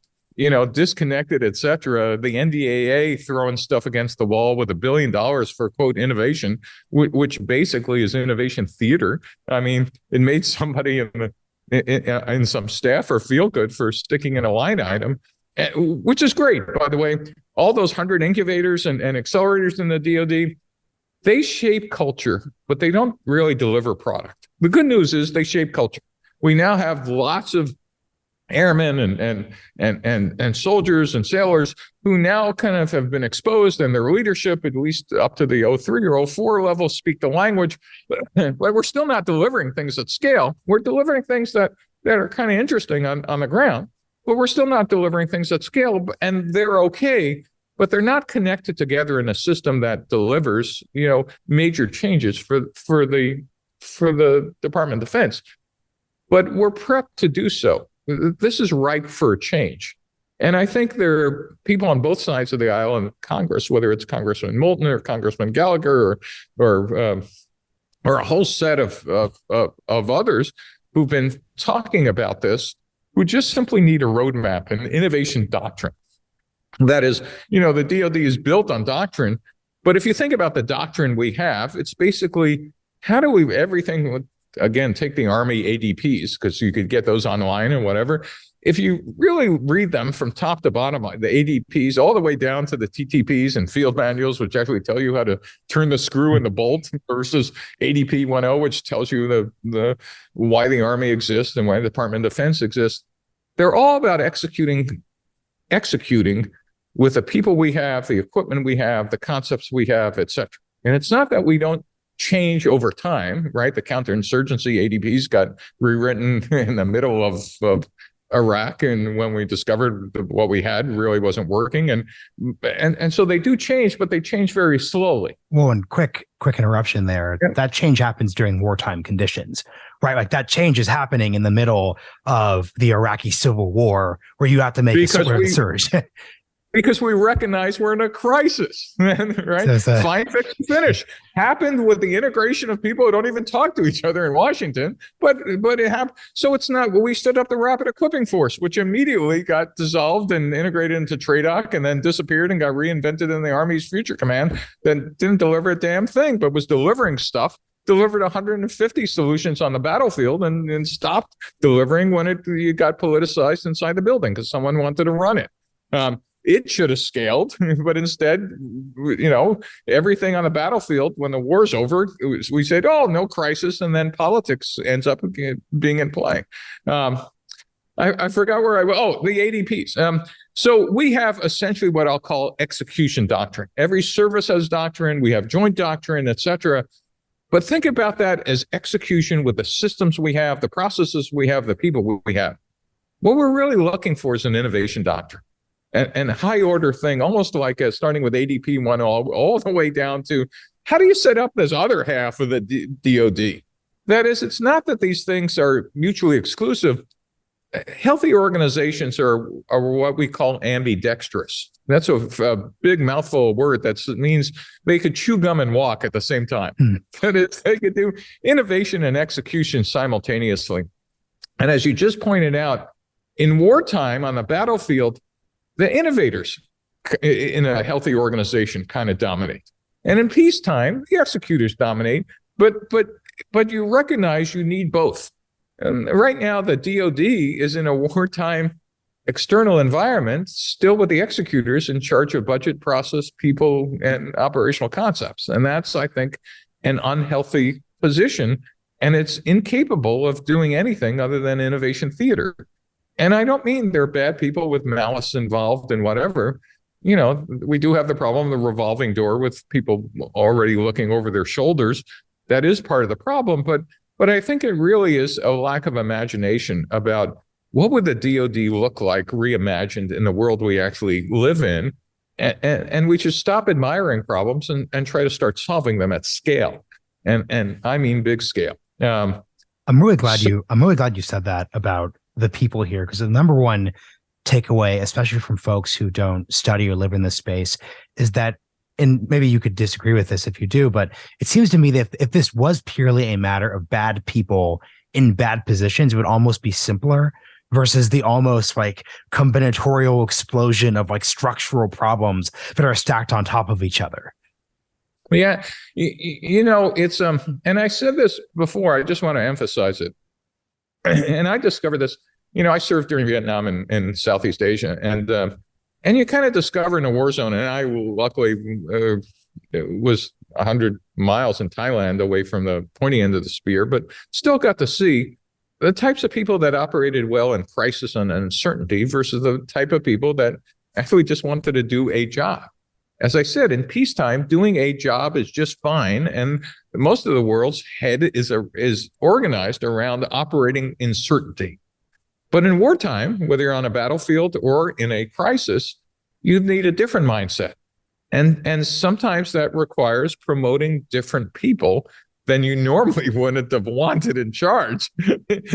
disconnected, et cetera. The NDAA throwing stuff against the wall with $1 billion for, quote, innovation, which basically is innovation theater. I mean, it made somebody in some staffer feel good for sticking in a line item, which is great. By the way, all those 100 incubators and accelerators in the DOD, they shape culture, but they don't really deliver product. The good news is they shape culture. We now have lots of airmen and soldiers and sailors who now kind of have been exposed, and their leadership, at least up to the 03 or 04 level, speak the language. But we're still not delivering things at scale. We're delivering things that are kind of interesting on the ground, but we're still not delivering things at scale. And they're okay, but they're not connected together in a system that delivers, major changes for the Department of Defense. But we're prepped to do so. This is ripe for a change. And I think there are people on both sides of the aisle in Congress, whether it's Congressman Moulton or Congressman Gallagher or a whole set of others who've been talking about this, who just simply need a roadmap, an innovation doctrine. That is, the DoD is built on doctrine. But if you think about the doctrine we have, it's basically, how do we everything, again, take the Army ADPs, because you could get those online and whatever. If you really read them from top to bottom, like the ADPs, all the way down to the TTPs and field manuals, which actually tell you how to turn the screw in the bolt, versus ADP 1.0, which tells you the why the Army exists and why the Department of Defense exists. They're all about executing with the people we have, the equipment we have, the concepts we have, et cetera. And it's not that we don't change over time, right? The counterinsurgency ADPs got rewritten in the middle of Iraq, and when we discovered what we had really wasn't working, and so they do change, but they change very slowly. Well, and quick interruption there. Yeah. That change happens during wartime conditions, right? Like that change is happening in the middle of the Iraqi civil war, where you have to make a surge. Because we recognize we're in a crisis, right? So find, fix, and finish happened with the integration of people who don't even talk to each other in Washington, but it happened. So it's not. We stood up the Rapid Equipping Force, which immediately got dissolved and integrated into TRADOC, and then disappeared and got reinvented in the Army's Future Command. That didn't deliver a damn thing, but was delivering stuff. Delivered 150 solutions on the battlefield, and stopped delivering when it got politicized inside the building because someone wanted to run it. It should have scaled, but instead, everything on the battlefield, when the war's over, we said, oh, no crisis, and then politics ends up being in play. I forgot where the ADPs. So we have essentially what I'll call execution doctrine. Every service has doctrine. We have joint doctrine, et cetera. But think about that as execution with the systems we have, the processes we have, the people we have. What we're really looking for is an innovation doctrine. And a high order thing, almost like starting with ADP 1 all the way down to how do you set up this other half of the DoD? That is, it's not that these things are mutually exclusive. Healthy organizations are what we call ambidextrous. That's a big mouthful of word. That means they could chew gum and walk at the same time. That is, they could do innovation and execution simultaneously. And as you just pointed out, in wartime on the battlefield, the innovators in a healthy organization kind of dominate. And in peacetime, the executors dominate, but you recognize you need both. And right now, the DoD is in a wartime external environment, still with the executors in charge of budget, process, people, and operational concepts. And that's, I think, an unhealthy position, and it's incapable of doing anything other than innovation theater. And I don't mean they're bad people with malice involved and whatever. We do have the problem of the revolving door with people already looking over their shoulders. That is part of the problem. But I think it really is a lack of imagination about what would the DoD look like reimagined in the world we actually live in. And we should stop admiring problems and try to start solving them at scale. And I mean big scale. I'm really glad you said that about the people here, because the number one takeaway, especially from folks who don't study or live in this space, is that, and maybe you could disagree with this if you do, but it seems to me that if this was purely a matter of bad people in bad positions, it would almost be simpler versus the almost like combinatorial explosion of like structural problems that are stacked on top of each other. Yeah, it's and I said this before, I just want to emphasize it. And I discovered this, I served during Vietnam in Southeast Asia, and you kind of discover in a war zone, and I luckily was 100 miles in Thailand away from the pointy end of the spear, but still got to see the types of people that operated well in crisis and uncertainty versus the type of people that actually just wanted to do a job. As I said, in peacetime, doing a job is just fine, and most of the world's head is organized around operating in certainty. But in wartime, whether you're on a battlefield or in a crisis, you need a different mindset. And sometimes that requires promoting different people than you normally wouldn't have wanted in charge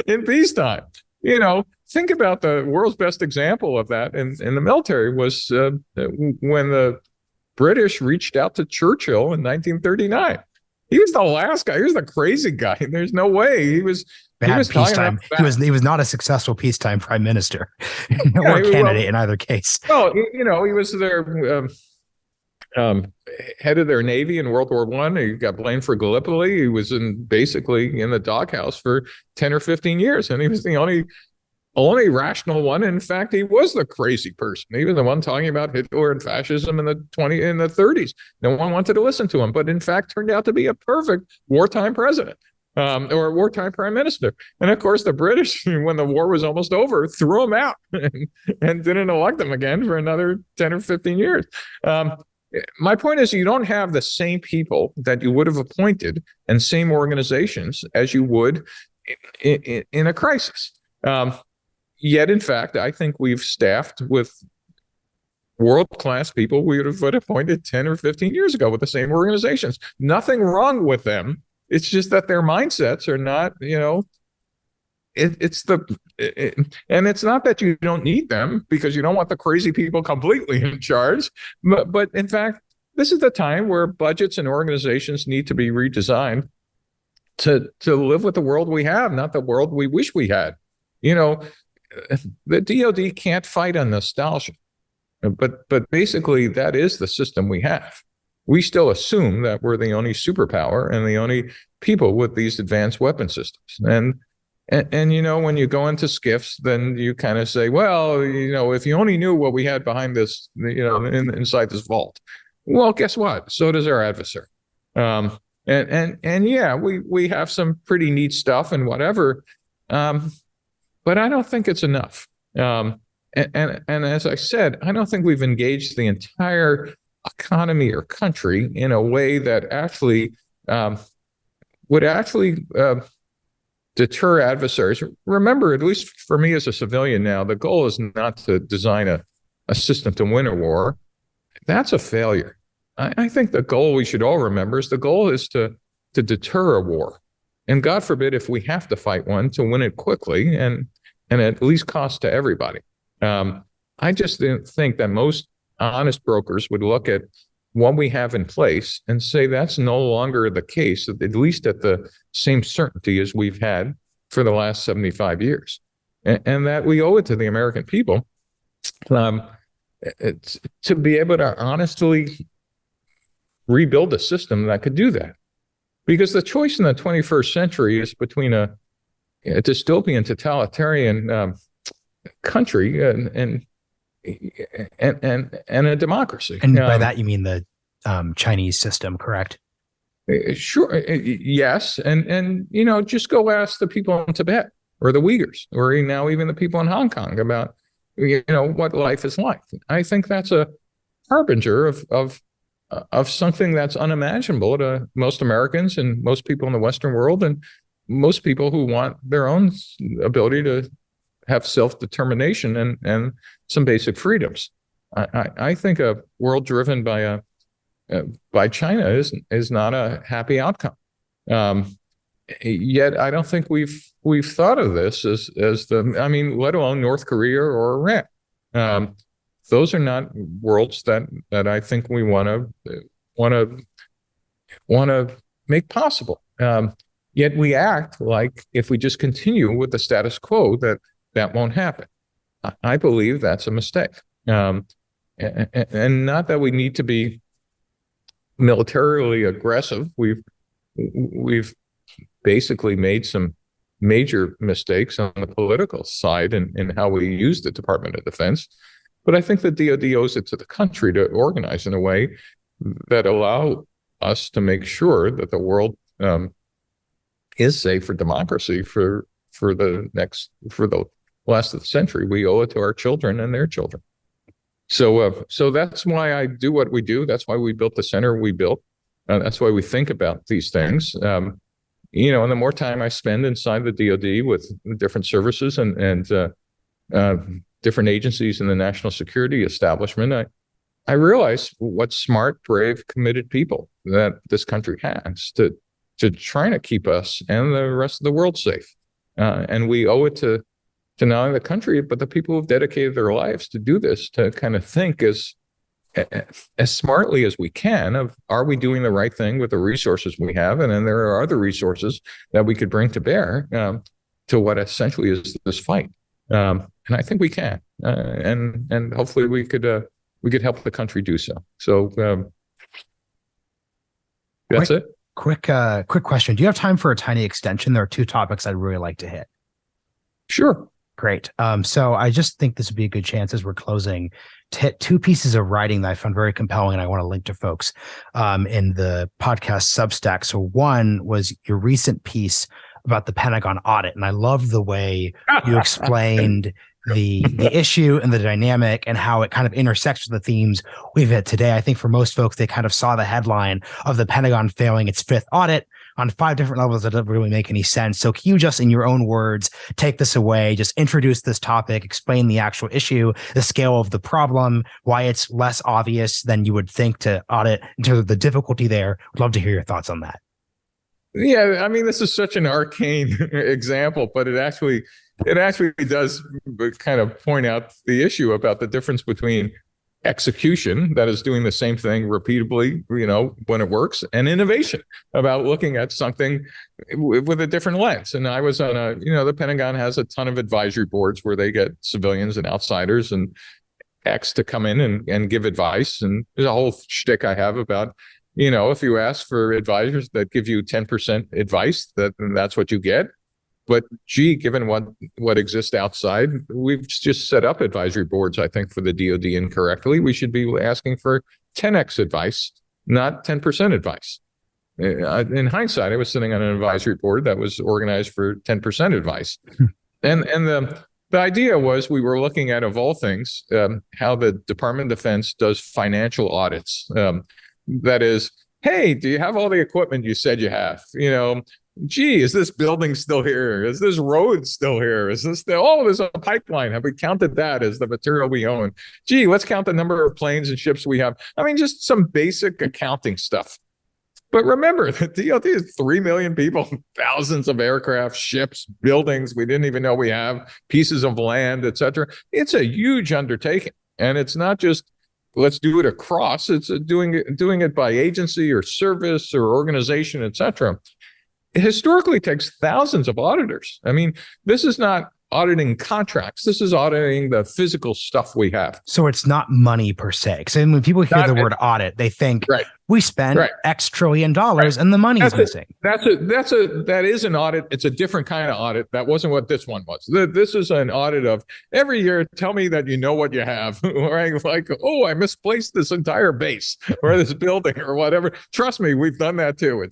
in peacetime. Think about the world's best example of that in the military was when the British reached out to Churchill in 1939. He was the last guy. He was the crazy guy. There's no way he was peacetime. He was not a successful peacetime prime minister or candidate in either case. Well, he was their head of their navy in World War I. He got blamed for Gallipoli. He was basically in the doghouse for 10 or 15 years, and he was the only rational one. In fact, he was the crazy person. He was the one talking about Hitler and fascism in the 30s. No one wanted to listen to him, but in fact turned out to be a perfect wartime president. Or a wartime prime minister. And of course, the British, when the war was almost over, threw him out and didn't elect him again for another 10 or 15 years. My point is, you don't have the same people that you would have appointed and same organizations as you would in a crisis. Yet, in fact, I think we've staffed with world-class people we would have appointed 10 or 15 years ago with the same organizations. Nothing wrong with them. It's just that their mindsets are not, and it's not that you don't need them because you don't want the crazy people completely in charge. But in fact, this is the time where budgets and organizations need to be redesigned to live with the world we have, not the world we wish we had. The DoD can't fight on nostalgia, but basically that is the system we have. We still assume that we're the only superpower and the only people with these advanced weapon systems. And when you go into SCIFs, then you kind of say, well, if you only knew what we had behind this, inside this vault. Well, guess what? So does our adversary. And yeah, we have some pretty neat stuff and whatever, but I don't think it's enough. And as I said, I don't think we've engaged the entire economy or country in a way that actually would actually deter adversaries. Remember, at least for me as a civilian now, the goal is not to design a system to win a war. That's a failure. I think the goal we should all remember is the goal is to deter a war. And God forbid if we have to fight one, to win it quickly and at least cost to everybody. I just think that most honest brokers would look at what we have in place and say that's no longer the case, at least at the same certainty as we've had for the last 75 years. And that we owe it to the American people to be able to honestly rebuild a system that could do that. Because the choice in the 21st century is between a dystopian, totalitarian country and a democracy. And by that you mean the Chinese system, correct? Sure. Yes. And just go ask the people in Tibet or the Uyghurs or now even the people in Hong Kong about, what life is like. I think that's a harbinger of something that's unimaginable to most Americans and most people in the Western world and most people who want their own ability to have self-determination and some basic freedoms. I think a world driven by China is not a happy outcome. Yet I don't think we've thought of this as let alone North Korea or Iran. Those are not worlds that I think we want to make possible. Yet we act like if we just continue with the status quo that won't happen. I believe that's a mistake. And not that we need to be militarily aggressive. We've basically made some major mistakes on the political side in how we use the Department of Defense. But I think the DoD owes it to the country to organize in a way that allow us to make sure that the world is safe for democracy for for the last of the century. We owe it to our children and their children. So that's why I do what we do. That's why we built the center we built. That's why we think about these things. And the more time I spend inside the DoD with different services and different agencies in the national security establishment, I realize what smart, brave, committed people that this country has to trying to keep us and the rest of the world safe. And we owe it to not only the country, but the people who've dedicated their lives to do this, to kind of think as smartly as we can of, are we doing the right thing with the resources we have? And then there are other resources that we could bring to bear to what essentially is this fight. And I think we can. And hopefully we could help the country do so. So that's it. Quick question. Do you have time for a tiny extension? There are two topics I'd really like to hit. Sure. Great. So I just think this would be a good chance as we're closing to hit two pieces of writing that I found very compelling, and I want to link to folks in the podcast Substack. So one was your recent piece about the Pentagon audit, and I love the way you explained the issue and the dynamic and how it kind of intersects with the themes we've had today. I think for most folks, they kind of saw the headline of the Pentagon failing its fifth audit on 5 different levels that doesn't really make any sense. So can you just, in your own words, take this away, just introduce this topic, explain the actual issue, the scale of the problem, why it's less obvious than you would think to audit, in terms of the difficulty there. I'd love to hear your thoughts on that. Yeah, I mean, this is such an arcane example, but it actually does kind of point out the issue about the difference between execution, that is doing the same thing repeatably, when it works, and innovation, about looking at something with a different lens. And I was on the Pentagon has a ton of advisory boards where they get civilians and outsiders and X to come in and give advice. And there's a whole shtick I have about, if you ask for advisors that give you 10% advice, that's what you get. But given what exists outside, we've just set up advisory boards, I think, for the DoD incorrectly. We should be asking for 10x advice, not 10% advice. In hindsight, I was sitting on an advisory board that was organized for 10% advice. And the idea was, we were looking at, of all things, how the Department of Defense does financial audits. That is, hey, do you have all the equipment you said you have? Gee, is this building still here? Is this road still here? Is this there's a pipeline. Have we counted that as the material we own? Gee, let's count the number of planes and ships we have. I mean, just some basic accounting stuff. But remember, the DoD is 3 million people, thousands of aircraft, ships, buildings we didn't even know we have, pieces of land, et cetera. It's a huge undertaking. And it's not just, let's do it across. It's doing it by agency or service or organization, et cetera. It historically takes thousands of auditors. I mean, this is not auditing contracts. This is auditing the physical stuff we have. So it's not money per se. Because when people hear the word audit, they think, we spent X trillion dollars and the money is missing. That is an audit. It's a different kind of audit. That wasn't what this one was. This is an audit of every year. Tell me that you know what you have, right? Like, oh, I misplaced this entire base or this building or whatever. Trust me, we've done that too.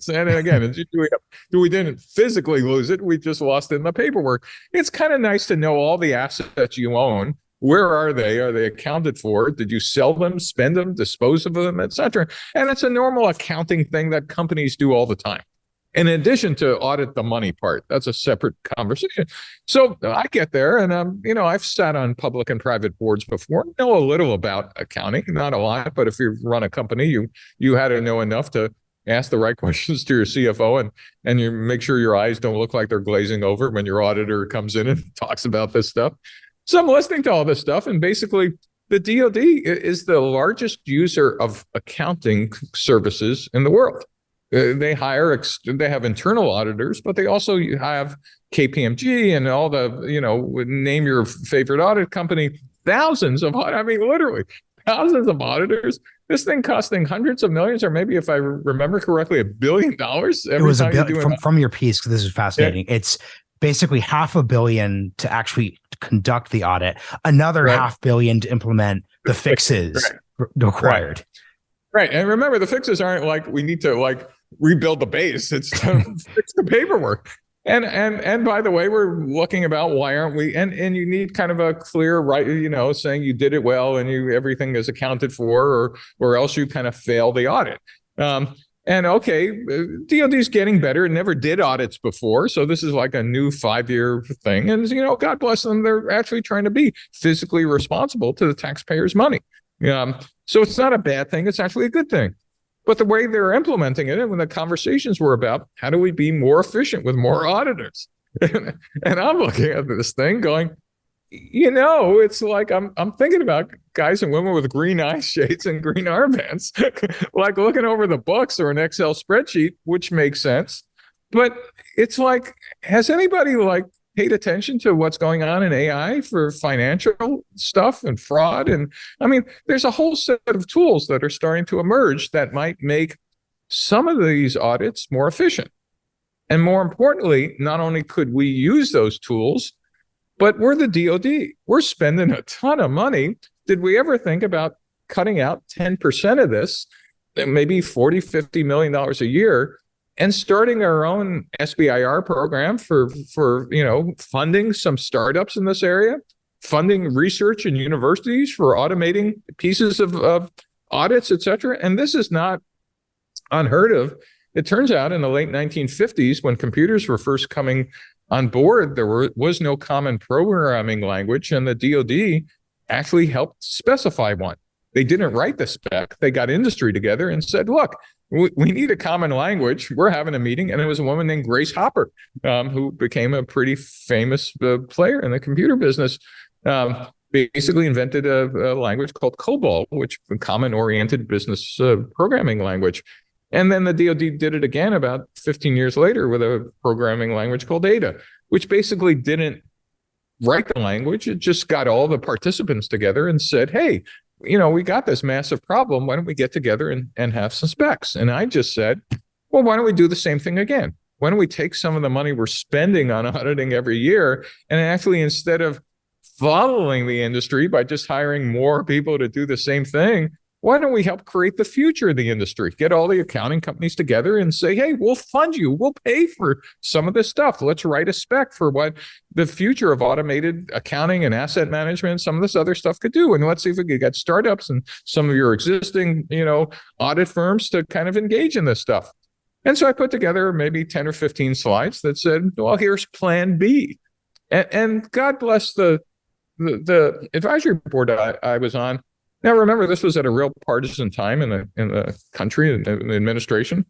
We didn't physically lose it. We just lost it in the paperwork. It's kind of nice to know all the assets you own. Where are they? Are they accounted for? Did you sell them, spend them, dispose of them, et cetera? And it's a normal accounting thing that companies do all the time. In addition to audit the money part, that's a separate conversation. So I get there and, I've sat on public and private boards before, know a little about accounting, not a lot, but if you run a company, you had to know enough to ask the right questions to your CFO and you make sure your eyes don't look like they're glazing over when your auditor comes in and talks about this stuff. So I'm listening to all this stuff, and basically the DoD is the largest user of accounting services in the world. They have internal auditors, but they also have KPMG and all the, name your favorite audit company, literally thousands of auditors. This thing costing hundreds of millions, or maybe if I remember correctly, $1 billion. It was from your piece, because this is fascinating. Yeah. It's basically $500 million to actually conduct the audit, another $500 million to implement the fixes required. Right. And remember, the fixes aren't like we need to rebuild the base. It's to fix the paperwork. And by the way, we're looking about why aren't we? And you need kind of a clear right, saying you did it well and everything is accounted for, or else you kind of fail the audit. And okay, DoD is getting better. It never did audits before, so this is like a new 5-year thing. And God bless them, they're actually trying to be physically responsible to the taxpayers' money. So it's not a bad thing; it's actually a good thing. But the way they're implementing it, and when the conversations were about how do we be more efficient with more auditors, and I'm looking at this thing going, it's like I'm thinking about guys and women with green eye shades and green armbands, like looking over the books or an Excel spreadsheet, which makes sense. But it's like, has anybody paid attention to what's going on in AI for financial stuff and fraud? And I mean, there's a whole set of tools that are starting to emerge that might make some of these audits more efficient. And more importantly, not only could we use those tools, but we're the DoD. We're spending a ton of money. Did we ever think about cutting out 10% of this, maybe $40, $50 million a year, and starting our own SBIR program for funding some startups in this area, funding research in universities for automating pieces of audits, et cetera? And this is not unheard of. It turns out in the late 1950s, when computers were first coming on board, there was no common programming language, and the DoD actually helped specify one. They didn't write the spec. They got industry together and said, look, we need a common language. We're having a meeting. And it was a woman named Grace Hopper, who became a pretty famous player in the computer business, basically invented a language called COBOL, which is a common-oriented business programming language. And then the DoD did it again about 15 years later with a programming language called ADA, which basically didn't write the language. It just got all the participants together and said, hey, we got this massive problem. Why don't we get together and have some specs? And I just said, well, why don't we do the same thing again? Why don't we take some of the money we're spending on auditing every year and actually, instead of following the industry by just hiring more people to do the same thing, why don't we help create the future of the industry? Get all the accounting companies together and say, hey, we'll fund you. We'll pay for some of this stuff. Let's write a spec for what the future of automated accounting and asset management, some of this other stuff could do. And let's see if we could get startups and some of your existing, audit firms to kind of engage in this stuff. And so I put together maybe 10 or 15 slides that said, well, here's plan B. And God bless the advisory board I was on. Now, remember, this was at a real partisan time in the country, in the administration.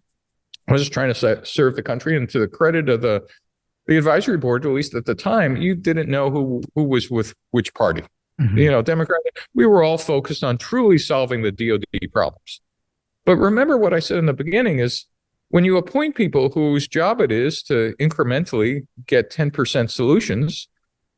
I was just trying to serve the country, and to the credit of the advisory board, at least at the time, you didn't know who was with which party. Mm-hmm. Democrat. We were all focused on truly solving the DoD problems. But remember what I said in the beginning is, when you appoint people whose job it is to incrementally get 10% solutions,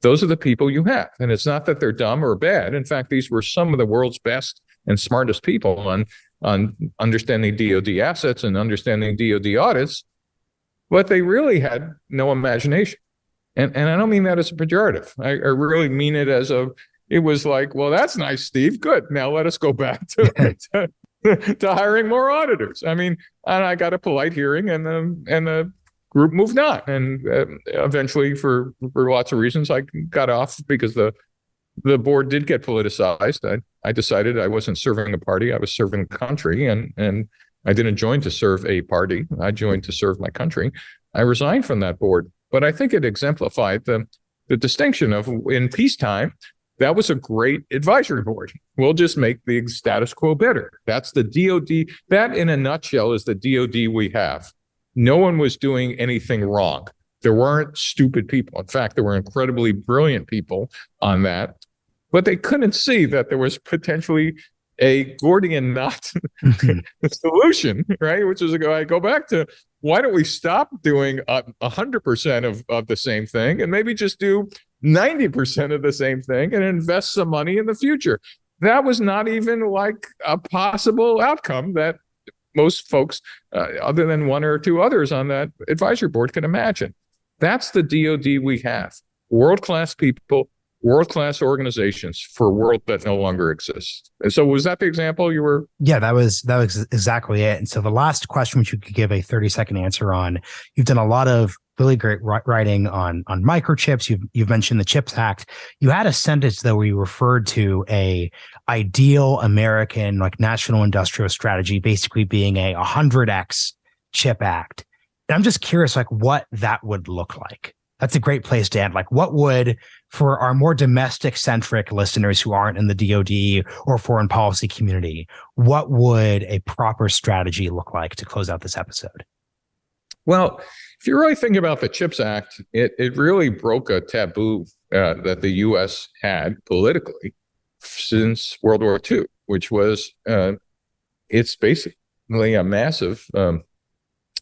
those are the people you have. And it's not that they're dumb or bad. In fact, these were some of the world's best and smartest people on understanding DoD assets and understanding DoD audits, but they really had no imagination. And I don't mean that as a pejorative. I really mean it as it was like, well, that's nice, Steve. Good. Now let us go back to hiring more auditors. I mean, and I got a polite hearing, and the group moved on, and eventually, for lots of reasons, I got off because the board did get politicized. I decided I wasn't serving a party; I was serving a country, and I didn't join to serve a party. I joined to serve my country. I resigned from that board, but I think it exemplified the distinction of, in peacetime, that was a great advisory board. We'll just make the status quo better. That's the DoD. That, in a nutshell, is the DoD we have. No one was doing anything wrong. There weren't stupid people. In fact, there were incredibly brilliant people on that, but they couldn't see that there was potentially a Gordian knot solution, right? Which is I go back to, why don't we stop doing 100% of the same thing and maybe just do 90% of the same thing and invest some money in the future? That was not even like a possible outcome that most folks, other than one or two others on that advisory board, can imagine. That's the DoD we have. World-class people, world-class organizations for a world that no longer exists. And so was that the example you were? Yeah, that was exactly it. And so the last question, which you could give a 30-second answer on, you've done a lot of really great writing on microchips. You've mentioned the CHIPS Act. You had a sentence though where you referred to a ideal American like national industrial strategy, basically being a 100x chip act. And I'm just curious, like what that would look like. That's a great place to end. Like what would, for our more domestic centric listeners who aren't in the DoD or foreign policy community, what would a proper strategy look like to close out this episode? Well, if you really think about the CHIPS Act, it really broke a taboo that the U.S. had politically since World War II, which was it's basically a massive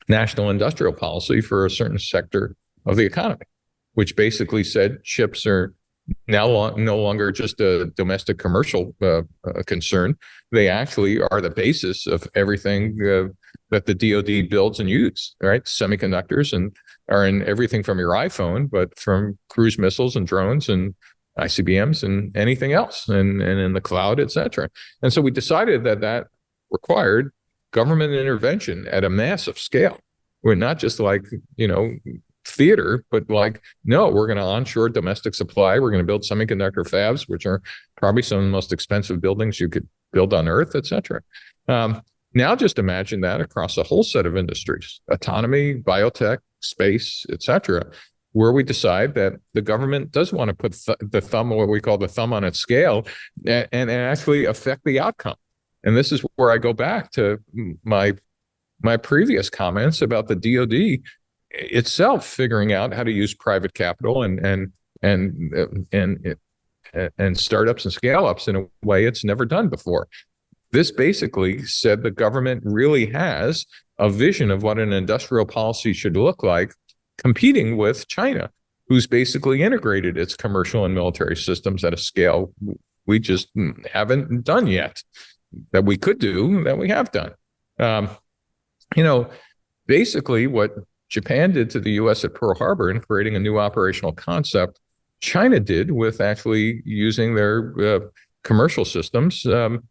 national industrial policy for a certain sector of the economy, which basically said chips are now no longer just a domestic commercial concern. They actually are the basis of everything that the DoD builds and uses, right? Semiconductors and are in everything from your iPhone, but from cruise missiles and drones and ICBMs and anything else, and in the cloud, et cetera. And so we decided that required government intervention at a massive scale. We're not just like, theater, but like, no, we're going to onshore domestic supply. We're going to build semiconductor fabs, which are probably some of the most expensive buildings you could build on Earth, et cetera. Now just imagine that across a whole set of industries, autonomy, biotech, space, et cetera, where we decide that the government does want to put the thumb, what we call the thumb on its scale, and actually affect the outcome. And this is where I go back to my previous comments about the DoD itself figuring out how to use private capital and startups and scale-ups in a way it's never done before. This basically said the government really has a vision of what an industrial policy should look like, competing with China, who's basically integrated its commercial and military systems at a scale we just haven't done yet, that we could do, that we have done. Basically what Japan did to the U.S. at Pearl Harbor in creating a new operational concept, China did with actually using their commercial systems, to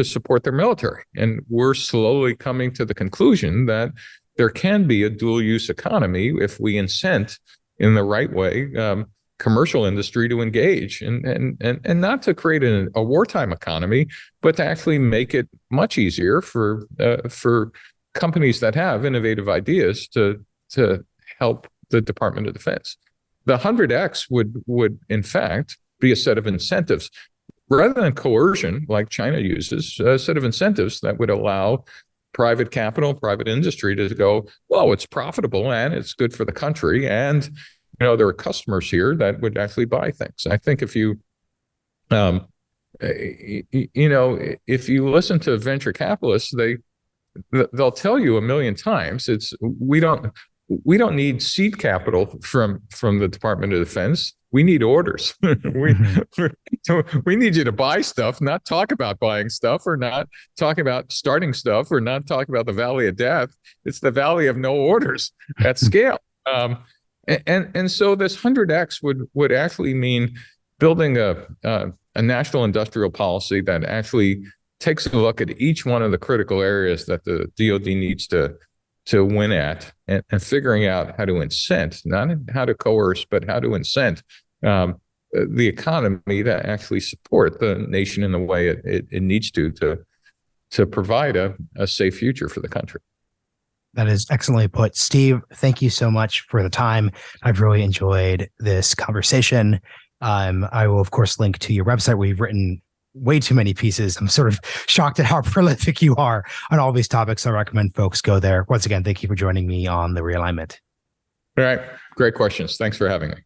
support their military. And we're slowly coming to the conclusion that there can be a dual-use economy if we incent in the right way commercial industry to engage and not to create a wartime economy, but to actually make it much easier for companies that have innovative ideas to help the Department of Defense. The 100X would in fact be a set of incentives rather than coercion like China uses, a set of incentives that would allow private capital, private industry to go, well, it's profitable and it's good for the country. And, there are customers here that would actually buy things. I think if you, if you listen to venture capitalists, they'll tell you a million times, we don't need seed capital from the Department of Defense. We need orders. we need you to buy stuff, not talk about buying stuff, or not talk about starting stuff, or not talk about the valley of death. It's the valley of no orders at scale. And so this 100X would actually mean building a national industrial policy that actually takes a look at each one of the critical areas that the DoD needs to win at, and figuring out how to incent, not how to coerce, but how to incent the economy to actually support the nation in the way it needs to provide a safe future for the country. That is excellently put. Steve, thank you so much for the time. I've really enjoyed this conversation. I will, of course, link to your website where you've written way too many pieces. I'm sort of shocked at how prolific you are on all these topics. I recommend folks go there. Once again, thank you for joining me on the Realignment. All right. Great questions. Thanks for having me.